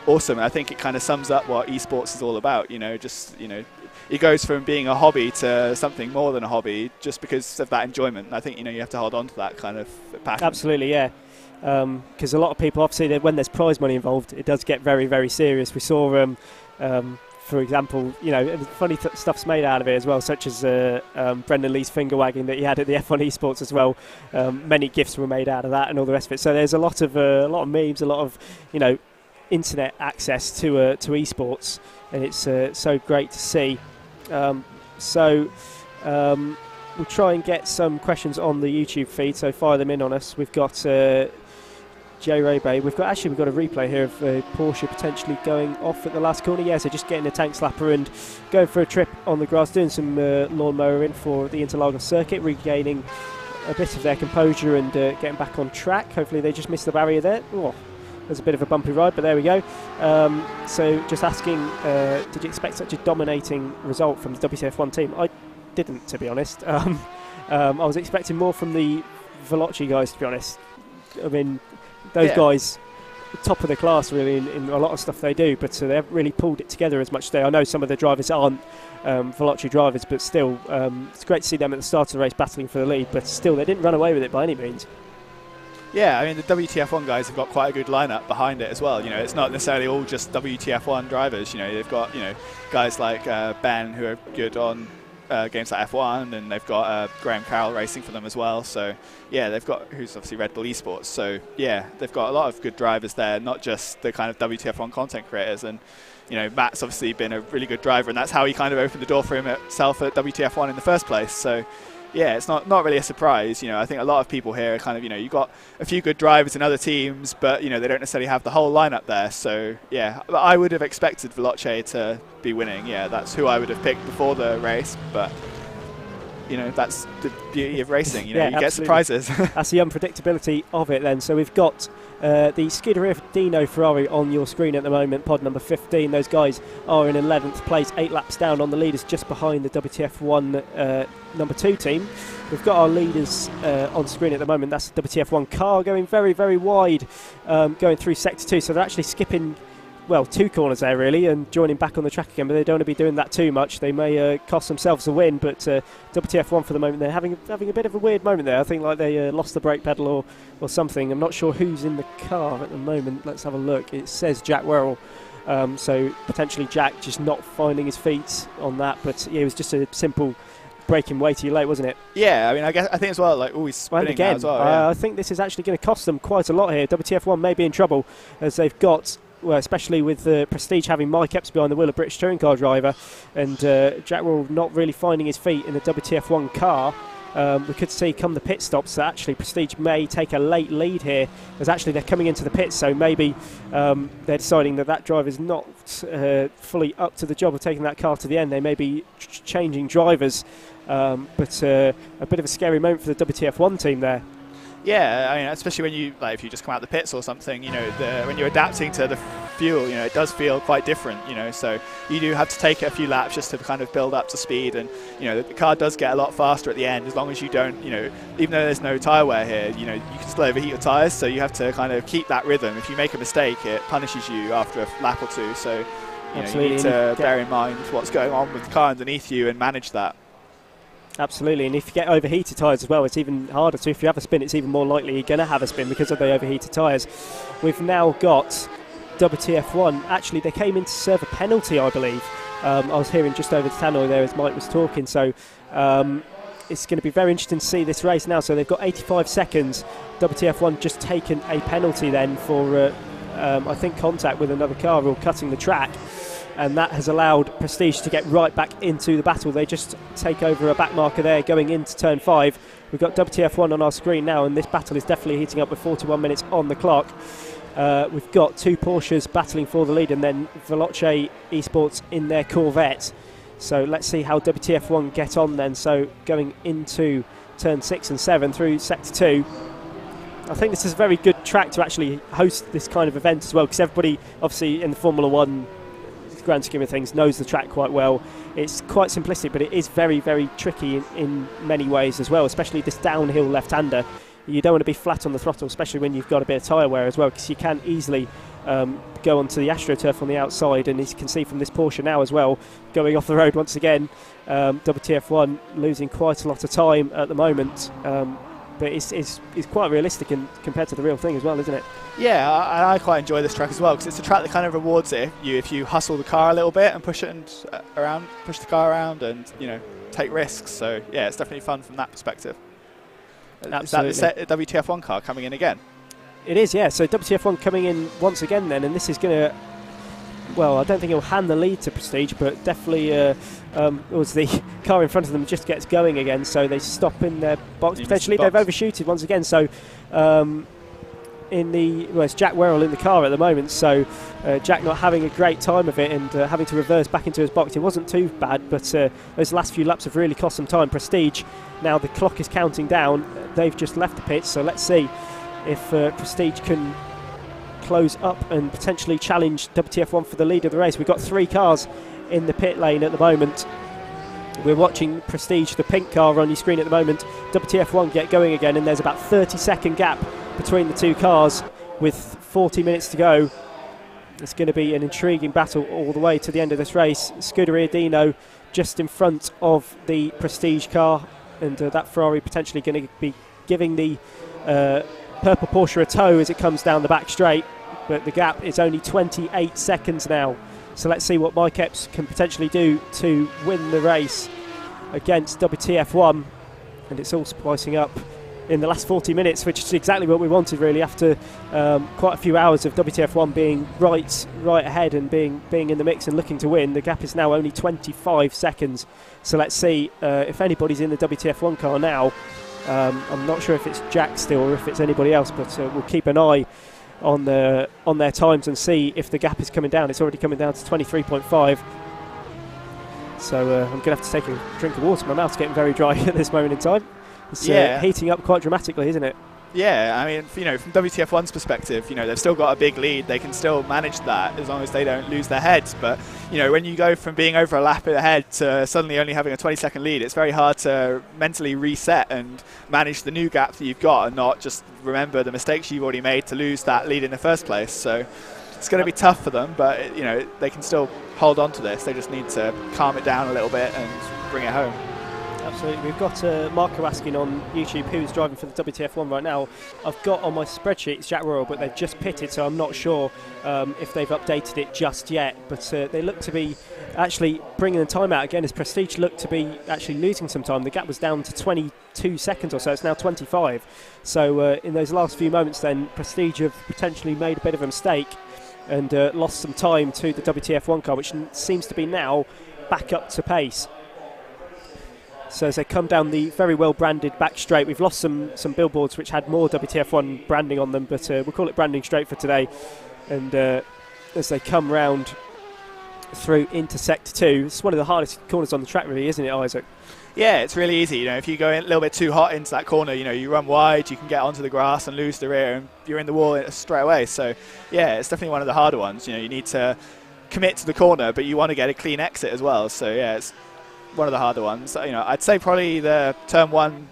awesome. And I think it kind of sums up what esports is all about. It goes from being a hobby to something more than a hobby just because of that enjoyment. And I think you have to hold on to that kind of passion. Absolutely, yeah. Because a lot of people, obviously, when there's prize money involved, it does get very, very serious. We saw for example, funny stuff's made out of it as well, such as Brendan Lee's finger wagging that he had at the F1 esports as well. Many gifts were made out of that and all the rest of it. So there's a lot of memes, a lot of internet access to esports, and it's so great to see. we'll try and get some questions on the YouTube feed, so fire them in on us. We've got Jay Raybay. We've got a replay here of Porsche potentially going off at the last corner. Yeah, so just getting a tank slapper and going for a trip on the grass, doing some lawn mowing for the Interlagos circuit, regaining a bit of their composure and getting back on track. Hopefully they just missed the barrier there. Oh, there's a bit of a bumpy ride, but there we go. So just asking, did you expect such a dominating result from the WTF1 team? I didn't, to be honest. I was expecting more from the Veloci guys, to be honest. I mean, those guys, top of the class really in a lot of stuff they do, but they haven't really pulled it together as much today. I know some of the drivers aren't Veloci drivers, but still, it's great to see them at the start of the race battling for the lead, but still, they didn't run away with it by any means. Yeah, I mean, the WTF1 guys have got quite a good lineup behind it as well. You know, it's not necessarily all just WTF1 drivers. You know, they've got, you know, guys like Ben who are good on games like F1, and they've got Graham Carroll racing for them as well. So, yeah, they've got, who's obviously Red Bull Esports. So, yeah, they've got a lot of good drivers there, not just the kind of WTF1 content creators. And, you know, Matt's obviously been a really good driver, and that's how he kind of opened the door for himself at WTF1 in the first place. So, yeah, it's not really a surprise. You know, I think a lot of people here are kind of, you know, you've got a few good drivers in other teams, but, you know, they don't necessarily have the whole lineup there. So, yeah, I would have expected Veloci to be winning. Yeah, that's who I would have picked before the race. But, you know, that's the beauty of racing. You know, you get surprises. That's the unpredictability of it then. So we've got the Scuderia Dino Ferrari on your screen at the moment, pod number 15. Those guys are in 11th place, 8 laps down on the leaders, just behind the WTF1 number 2 team. We've got our leaders on screen at the moment. That's the WTF1 car going very, very wide, going through sector 2. So they're actually skipping, well, 2 corners there really, and joining back on the track again, but they don't want to be doing that too much. They may cost themselves a win, but WTF1 for the moment, they're having a bit of a weird moment there. I think like they lost the brake pedal or something. I'm not sure who's in the car at the moment. Let's have a look. It says Jack Werrell, so potentially Jack just not finding his feet on that, but yeah, it was just a simple braking way too late, wasn't it? Yeah, I mean, I think as well, like, always spinning again, as well. Yeah. I think this is actually going to cost them quite a lot here. WTF1 may be in trouble as they've got, well, especially with Prestige having Mike Epps behind the wheel, a British touring car driver, and Jack Will not really finding his feet in the WTF1 car. We could see come the pit stops that actually Prestige may take a late lead here, as actually they're coming into the pits, so maybe they're deciding that driver's not fully up to the job of taking that car to the end. They may be changing drivers, but a bit of a scary moment for the WTF1 team there. Yeah, I mean, especially when you, like, if you just come out the pits or something, you know, when you're adapting to the fuel, you know, it does feel quite different, you know, so you do have to take a few laps just to kind of build up to speed, and, you know, the car does get a lot faster at the end, as long as you don't, you know, even though there's no tyre wear here, you know, you can still overheat your tyres, so you have to kind of keep that rhythm. If you make a mistake, it punishes you after a lap or two, so, you know, you need to bear in mind what's going on with the car underneath you and manage that. Absolutely, and if you get overheated tyres as well, it's even harder to. If you have a spin, it's even more likely you're going to have a spin because of the overheated tyres. We've now got WTF1. Actually, they came in to serve a penalty, I believe. I was hearing just over the tannoy there as Mike was talking, so it's going to be very interesting to see this race now. So they've got 85 seconds. WTF1 just taken a penalty then for, I think, contact with another car or cutting the track. And that has allowed Prestige to get right back into the battle. They just take over a back marker there going into turn 5. We've got WTF1 on our screen now, and this battle is definitely heating up with 41 minutes on the clock. We've got 2 Porsches battling for the lead, and then Veloci Esports in their Corvette. So let's see how WTF1 get on then. So going into turn 6 and 7 through sector 2. I think this is a very good track to actually host this kind of event as well, because everybody obviously in the Formula 1 grand scheme of things knows the track quite well. It's quite simplistic, but it is very, very tricky in many ways as well, especially this downhill left-hander. You don't want to be flat on the throttle, especially when you've got a bit of tyre wear as well, because you can easily go onto the AstroTurf on the outside, and as you can see from this Porsche now as well, going off the road once again. WTF1 losing quite a lot of time at the moment, but it's quite realistic compared to the real thing as well, isn't it? Yeah, I quite enjoy this track as well, because it's a track that kind of rewards it if you hustle the car a little bit and push the car around, and, you know, take risks. So yeah, it's definitely fun from that perspective. Absolutely. Is that the WTF1 car coming in again? It is, yeah. So WTF1 coming in once again then, and this is going to well, I don't think he'll hand the lead to Prestige, but definitely was the car in front of them just gets going again, so they stop in their box. Potentially they've overshooted once again, so it's Jack Werrell in the car at the moment, so Jack not having a great time of it and having to reverse back into his box. It wasn't too bad, but those last few laps have really cost some time. Prestige, now the clock is counting down. They've just left the pit, so let's see if Prestige can close up and potentially challenge WTF1 for the lead of the race. We've got 3 cars in the pit lane at the moment. We're watching Prestige, the pink car on your screen at the moment, WTF1 get going again, and there's about 30-second gap between the 2 cars with 40 minutes to go. It's going to be an intriguing battle all the way to the end of this race. Scuderia Dino just in front of the Prestige car, and that Ferrari potentially going to be giving the purple Porsche a tow as it comes down the back straight, but the gap is only 28 seconds now. So let's see what Mike Epps can potentially do to win the race against WTF1, and it's all spicing up in the last 40 minutes, which is exactly what we wanted really, after quite a few hours of WTF1 being right ahead and being in the mix and looking to win. The gap is now only 25 seconds, so let's see if anybody's in the WTF1 car now. I'm not sure if it's Jack still or if it's anybody else, but we'll keep an eye on their times and see if the gap is coming down. It's already coming down to 23.5. So I'm going to have to take a drink of water. My mouth's getting very dry at this moment in time. It's heating up quite dramatically, isn't it? Yeah, I mean, from WTF1's perspective, they've still got a big lead. They can still manage that as long as they don't lose their heads. But, when you go from being over a lap ahead to suddenly only having a 20-second lead, it's very hard to mentally reset and manage the new gap that you've got and not just remember the mistakes you've already made to lose that lead in the first place. So it's going to be tough for them, but, they can still hold on to this. They just need to calm it down a little bit and bring it home. Absolutely. We've got Marco asking on YouTube who's driving for the WTF1 right now. I've got on my spreadsheet it's Jack Royal, but they've just pitted, so I'm not sure if they've updated it just yet. But they look to be actually bringing the time out again, as Prestige looked to be actually losing some time. The gap was down to 22 seconds or so. It's now 25. So in those last few moments then, Prestige have potentially made a bit of a mistake and lost some time to the WTF1 car, which seems to be now back up to pace. So as they come down the very well branded back straight, we've lost some billboards which had more WTF1 branding on them, but we'll call it branding straight for today. And as they come round through into Sector 2, it's one of the hardest corners on the track really, isn't it, Isaac? Yeah, it's really easy. If you go in a little bit too hot into that corner, you run wide, you can get onto the grass and lose the rear, and you're in the wall straight away. So yeah, it's definitely one of the harder ones. You need to commit to the corner, but you want to get a clean exit as well. So yeah, it's one of the harder ones. I'd say probably the turn 1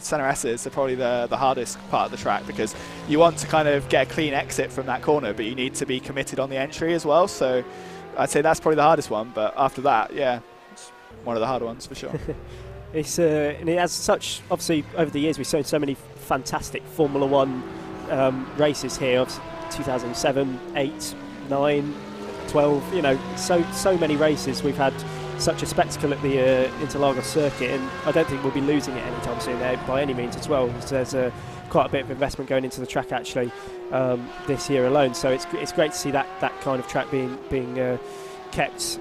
center S's are probably the hardest part of the track, because you want to kind of get a clean exit from that corner, but you need to be committed on the entry as well. So I'd say that's probably the hardest one, but after that, yeah, it's one of the harder ones for sure. It's and it has such, obviously over the years we've seen so many fantastic Formula 1 races here, 2007, 8, 9, 12, so many races. We've had such a spectacle at the Interlagos circuit, and I don't think we'll be losing it anytime soon there by any means as well. There's quite a bit of investment going into the track actually this year alone, so it's great to see that kind of track being kept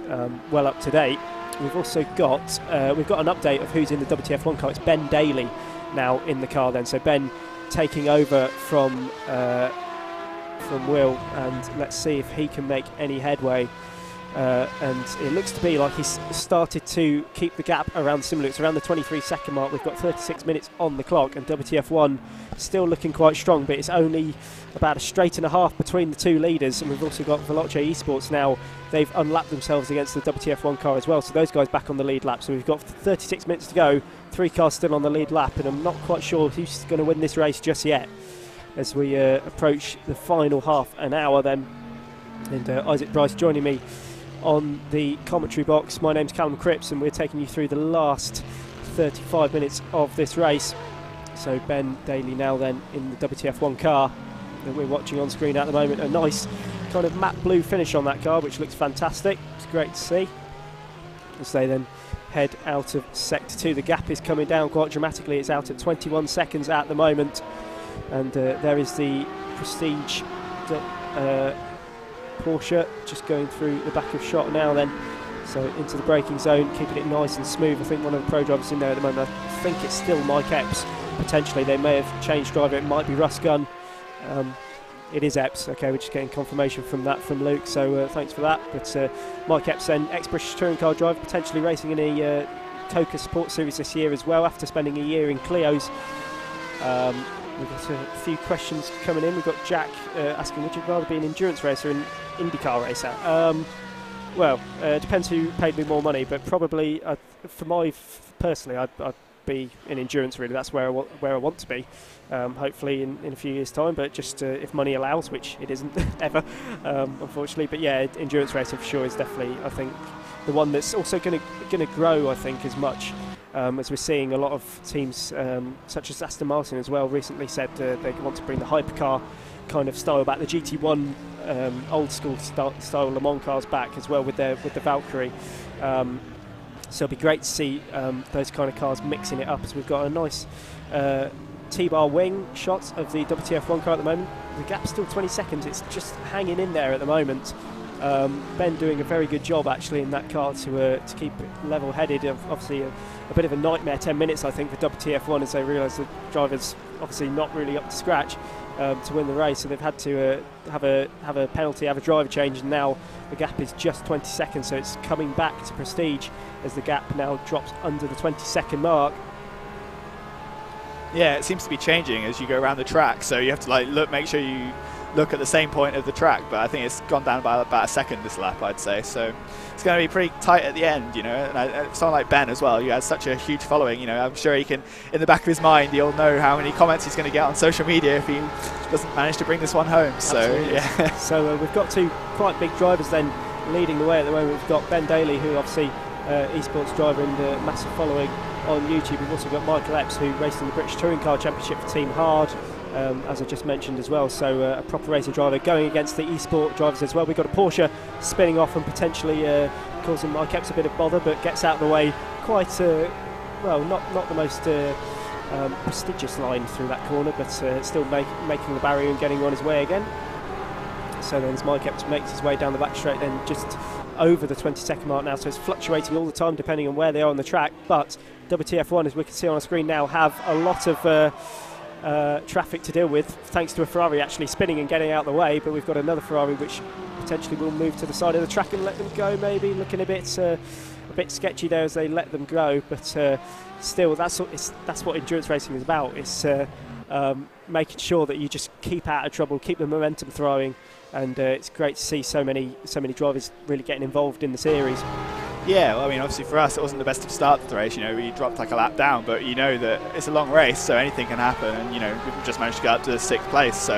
well up to date. We've also got an update of who's in the WTF1 car. It's Ben Daly now in the car then, so Ben taking over from Will, and let's see if he can make any headway. And it looks to be like he's started to keep the gap around similar. It's around the 23-second mark. We've got 36 minutes on the clock, and WTF1 still looking quite strong, but it's only about a straight and a half between the two leaders. And we've also got Veloce Esports now. They've unlapped themselves against the WTF1 car as well, so those guys back on the lead lap. So we've got 36 minutes to go, 3 cars still on the lead lap, and I'm not quite sure who's going to win this race just yet as we approach the final half an hour then. And Isaac Bryce joining me on the commentary box. My name's Callum Cripps, and we're taking you through the last 35 minutes of this race. So Ben Daly now then in the WTF1 car that we're watching on screen at the moment. A nice kind of matte blue finish on that car, which looks fantastic. It's great to see as they then head out of Sector 2. The gap is coming down quite dramatically. It's out at 21 seconds at the moment, and there is the Prestige Porsche just going through the back of shot now then. So into the braking zone, keeping it nice and smooth. I think one of the pro drivers in there at the moment, I think it's still Mike Epps. Potentially they may have changed driver, it might be Russ Gunn. It is Epps, okay, we're just getting confirmation from that from Luke, so thanks for that. But Mike Epps then, ex-British touring car driver, potentially racing in a TOCA Sport Series this year as well, after spending a year in Clio's. We've got a few questions coming in. We've got Jack asking, would you rather be an endurance racer or an IndyCar racer? Well, depends who paid me more money, but probably personally, I'd be in endurance. Really, that's where I want to be. Hopefully in a few years' time, but just if money allows, which it isn't ever, unfortunately. But yeah, endurance racing for sure is definitely, I think, the one that's also going to grow. I think as much as we're seeing a lot of teams such as Aston Martin as well recently said they want to bring the hypercar kind of style back, the GT1 old school style Le Mans cars back as well with the Valkyrie. So it'll be great to see those kind of cars mixing it up, as we've got a nice T-bar wing shot of the WTF1 car at the moment. The gap's still 20 seconds, it's just hanging in there at the moment. Ben doing a very good job actually in that car to keep it level-headed. Obviously a bit of a nightmare 10 minutes I think for WTF1 as they realise the driver's obviously not really up to scratch to win the race, so they've had to have a penalty, have a driver change, and now the gap is just 20 seconds, so it's coming back to Prestige as the gap now drops under the 20-second mark. Yeah, it seems to be changing as you go around the track, so you have to make sure you look at the same point of the track, but I think it's gone down by about a second this lap, I'd say, so it's going to be pretty tight at the end, you know. And someone like Ben as well, who has such a huge following, you know, I'm sure he can, in the back of his mind, he'll know how many comments he's going to get on social media if he doesn't manage to bring this one home. So absolutely. Yeah. So we've got two quite big drivers then leading the way at the moment. We've got Ben Daly, who obviously esports driver and massive following on YouTube. We've also got Michael Epps, who raced in the British Touring Car Championship for Team Hard, as I just mentioned as well, so a proper racing driver going against the esport drivers as well. We've got a Porsche spinning off and potentially causing Mike Epps a bit of bother, but gets out of the way quite well, not the most prestigious line through that corner, but still making the barrier and getting on his way again. So then as Mike Epps makes his way down the back straight, then just over the 20-second mark now, so it's fluctuating all the time depending on where they are on the track. But WTF1, as we can see on our screen now, have a lot of traffic to deal with, thanks to a Ferrari actually spinning and getting out of the way. But we've got another Ferrari which potentially will move to the side of the track and let them go, maybe looking a bit sketchy there as they let them go. But still, that's what endurance racing is about. It's making sure that you just keep out of trouble, keep the momentum throwing, and it's great to see so many drivers really getting involved in the series. Yeah, well, I mean, obviously for us it wasn't the best of start to the race, you know, we dropped like a lap down, but you know that it's a long race, so anything can happen, and you know, we've just managed to get up to 6th place, so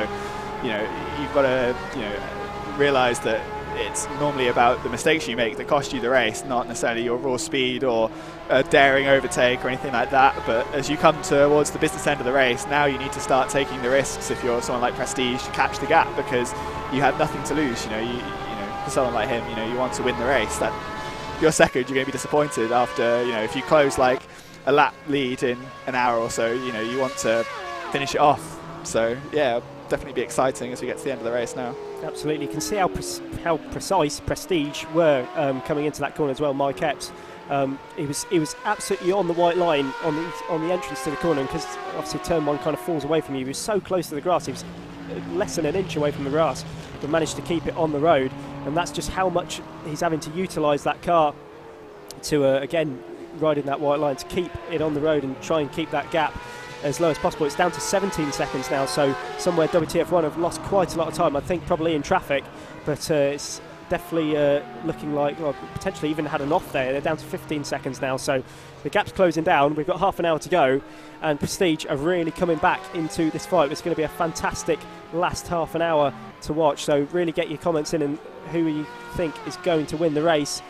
you know, you've got to, you know, realise that it's normally about the mistakes you make that cost you the race, not necessarily your raw speed or a daring overtake or anything like that. But as you come towards the business end of the race, now you need to start taking the risks if you're someone like Prestige to catch the gap, because you have nothing to lose. You know, you know, for someone like him, you know, you want to win the race. That you're second, you're going to be disappointed after, you know, if you close like a lap lead in an hour or so, you know, you want to finish it off. So yeah, definitely be exciting as we get to the end of the race now. Absolutely, you can see how precise Prestige were coming into that corner as well. Mike Epps, he was absolutely on the white line on the entrance to the corner, and because obviously turn one kind of falls away from you, he was so close to the grass, he was less than an inch away from the grass, but managed to keep it on the road. And that's just how much he's having to utilise that car to again riding that white line to keep it on the road and try and keep that gap as low as possible. It's down to 17 seconds now, so somewhere WTF1 have lost quite a lot of time, I think probably in traffic, but it's definitely looking like, well, potentially even had an off there. They're down to 15 seconds now, so the gap's closing down. We've got half an hour to go, and Prestige are really coming back into this fight. It's going to be a fantastic last half an hour to watch, so really get your comments in and who you think is going to win the race.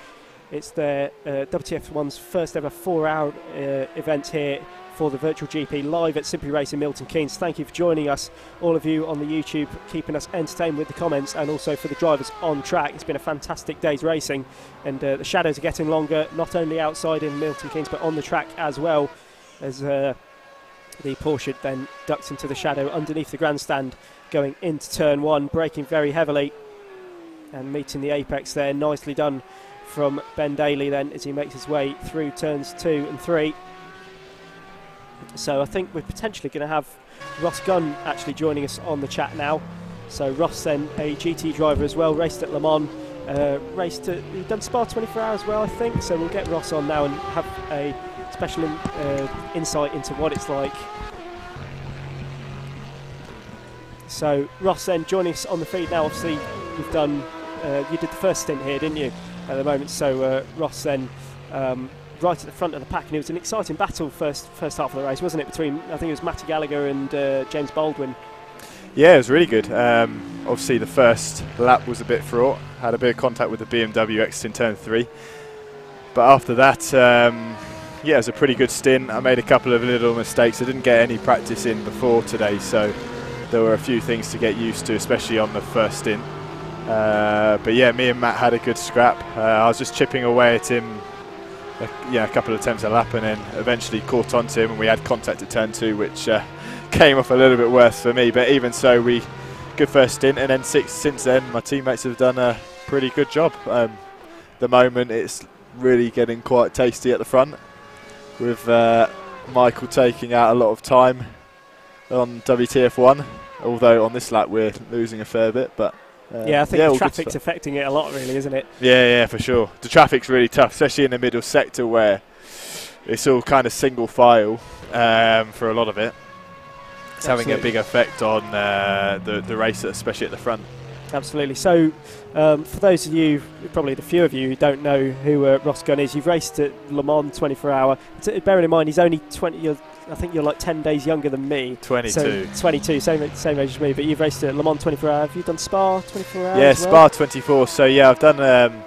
It's their WTF1's first ever 4-hour event here for the Virtual GP live at Simply Racing Milton Keynes. Thank you for joining us, all of you on the YouTube, keeping us entertained with the comments, and also for the drivers on track. It's been a fantastic day's racing, and the shadows are getting longer, not only outside in Milton Keynes but on the track as well, as the Porsche then ducks into the shadow underneath the grandstand going into turn one, braking very heavily. and meeting the apex there. Nicely done from Ben Daly then as he makes his way through turns 2 and 3. So I think we're potentially going to have Ross Gunn actually joining us on the chat now. So Ross then, a GT driver as well, raced at Le Mans, he's done Spa 24 Hours as well, I think. So we'll get Ross on now and have a special insight into what it's like. So Ross then joining us on the feed now. Obviously you've done, you did the first stint here, didn't you, at the moment? So Ross then right at the front of the pack, and it was an exciting battle first half of the race, wasn't it, between, I think it was Matty Gallagher and James Baldwin. Yeah, it was really good. Obviously the first lap was a bit fraught, had a bit of contact with the BMW exit in turn 3, but after that yeah, it was a pretty good stint. I made a couple of little mistakes. I didn't get any practice in before today, so there were a few things to get used to, especially on the first stint. But yeah, me and Matt had a good scrap. I was just chipping away at him, a couple of attempts a lap, and then eventually caught onto him, and we had contact at turn 2, which came off a little bit worse for me. But even so, good first stint, and then since then my teammates have done a pretty good job. The moment it's really getting quite tasty at the front, with Michael taking out a lot of time on WTF1, although on this lap we're losing a fair bit. But yeah, I think the traffic's affecting it a lot, really, isn't it? Yeah, for sure. The traffic's really tough, especially in the middle sector where it's all kind of single file for a lot of it. It's having a big effect on the race, especially at the front. Absolutely. So for those of you, probably the few of you who don't know who Ross Gunn is, you've raced at Le Mans 24 Hour. Bearing in mind he's only 20, I think you're like 10 days younger than me. 22. So 22, same age as me, but you've raced at Le Mans 24 Hour. Have you done Spa 24 Hours? Yeah, as well? Spa 24. So yeah, I've done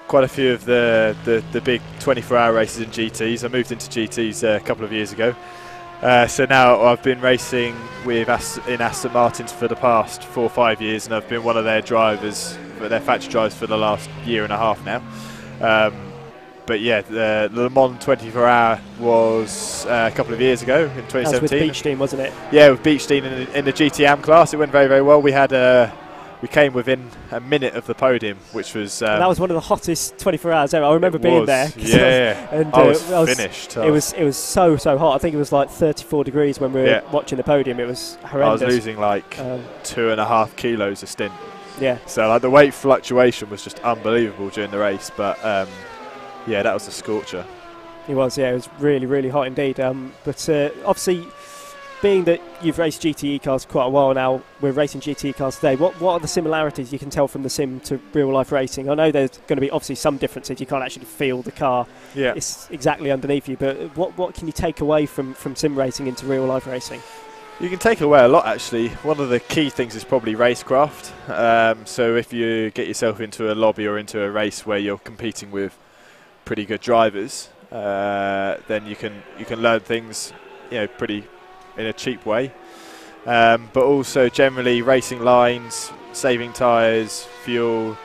quite a few of the big 24-hour races in GTs. I moved into GTs a couple of years ago. So now I've been racing in Aston Martins for the past 4 or 5 years, and I've been one of their drivers, their factory drivers, for the last year and a half now. But yeah, the Le Mans 24 Hour was a couple of years ago in 2017. That was with Beach Team, wasn't it? Yeah, with Beach Team in the GTM class. It went very, very well. We came within a minute of the podium, which was... that was one of the hottest 24 hours ever. I remember being there. Yeah, I was finished. It was so hot. I think it was like 34 degrees when we were watching the podium. It was horrendous. I was losing like 2.5 kilos a stint. Yeah. So like the weight fluctuation was just unbelievable during the race. But yeah, that was a scorcher. It was, yeah. It was really, really hot indeed. But obviously, being that you've raced GTE cars quite a while now, we're racing GTE cars today. What are the similarities you can tell from the sim to real life racing? I know there's going to be obviously some differences. You can't actually feel the car. Yeah. It's exactly underneath you. But what can you take away from sim racing into real life racing? You can take away a lot, actually. One of the key things is probably racecraft. So if you get yourself into a lobby or into a race where you're competing with pretty good drivers, then you can learn things, pretty in a cheap way. But also generally racing lines, saving tyres, fuel,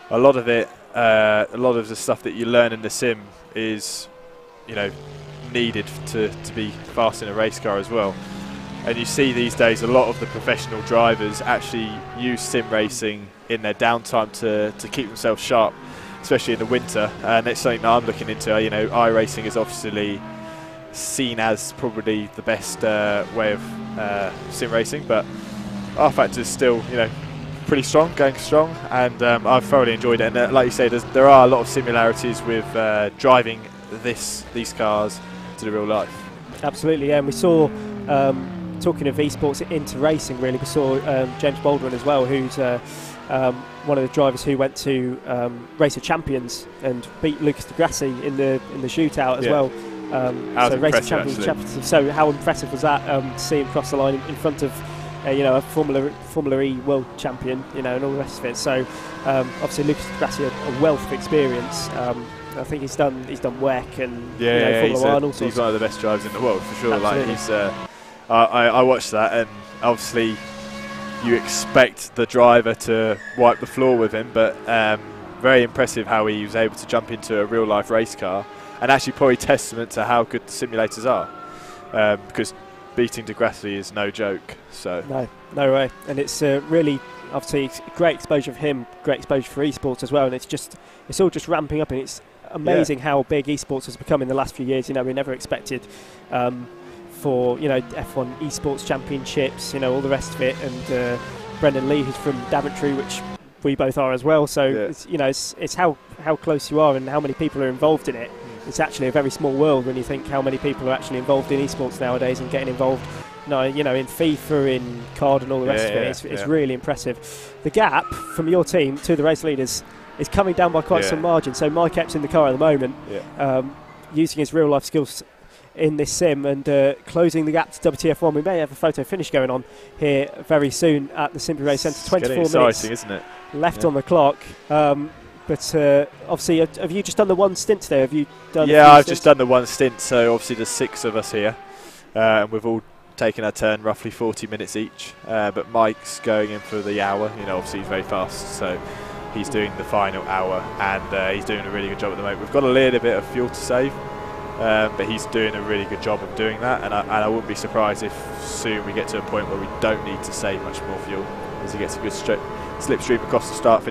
a lot of the stuff that you learn in the sim is, needed to be fast in a race car as well. And you see these days a lot of the professional drivers actually use sim racing in their downtime to keep themselves sharp, especially in the winter. And it's something that I'm looking into. iRacing is obviously seen as probably the best way of sim racing, but rFactor is still pretty strong, going strong, and I've thoroughly enjoyed it. And like you say, there are a lot of similarities with driving these cars to the real life. Absolutely, yeah. And we saw, talking of esports into racing, really, we saw James Baldwin as well, who's one of the drivers who went to Race of Champions and beat Lucas Di Grassi in the shootout as well. So Race of Champions. So how impressive was that to see him cross the line in front of a Formula E world champion, and all the rest of it. So obviously Lucas Di Grassi a wealth of experience. I think he's done WEC and Formula 1 also. He's one of the best drivers in the world for sure. Absolutely. Like he's I watched that, and obviously you expect the driver to wipe the floor with him, but very impressive how he was able to jump into a real life race car, and actually probably testament to how good the simulators are, because beating Di Grassi is no joke. So no way, and it's really obviously great exposure for him, great exposure for esports as well, and it's all just ramping up, and it's amazing how big esports has become in the last few years. You know, we never expected for F1 esports championships, all the rest of it, and Brendan Lee, who's from Daventry, which we both are as well. So it's how close you are and how many people are involved in it. It's actually a very small world when you think how many people are actually involved in esports nowadays and getting involved. In FIFA, in COD, and all the rest of it. It's really impressive. The gap from your team to the race leaders is coming down by quite some margin. So Mike Epps in the car at the moment, using his real life skills in this sim and closing the gap to WTF1. We may have a photo finish going on here very soon at the Simply Race Centre. 24 minutes isn't it? left on the clock. But obviously, have you just done the one stint today? Have you done? Yeah, I've just done the one stint. So obviously, there's 6 of us here, and we've all taken our turn, roughly 40 minutes each. But Mike's going in for the hour. Obviously he's very fast, so he's doing the final hour, and he's doing a really good job at the moment. We've got a little bit of fuel to save, but he's doing a really good job of doing that. And I wouldn't be surprised if soon we get to a point where we don't need to save much more fuel, as he gets a good slipstream across the start finish.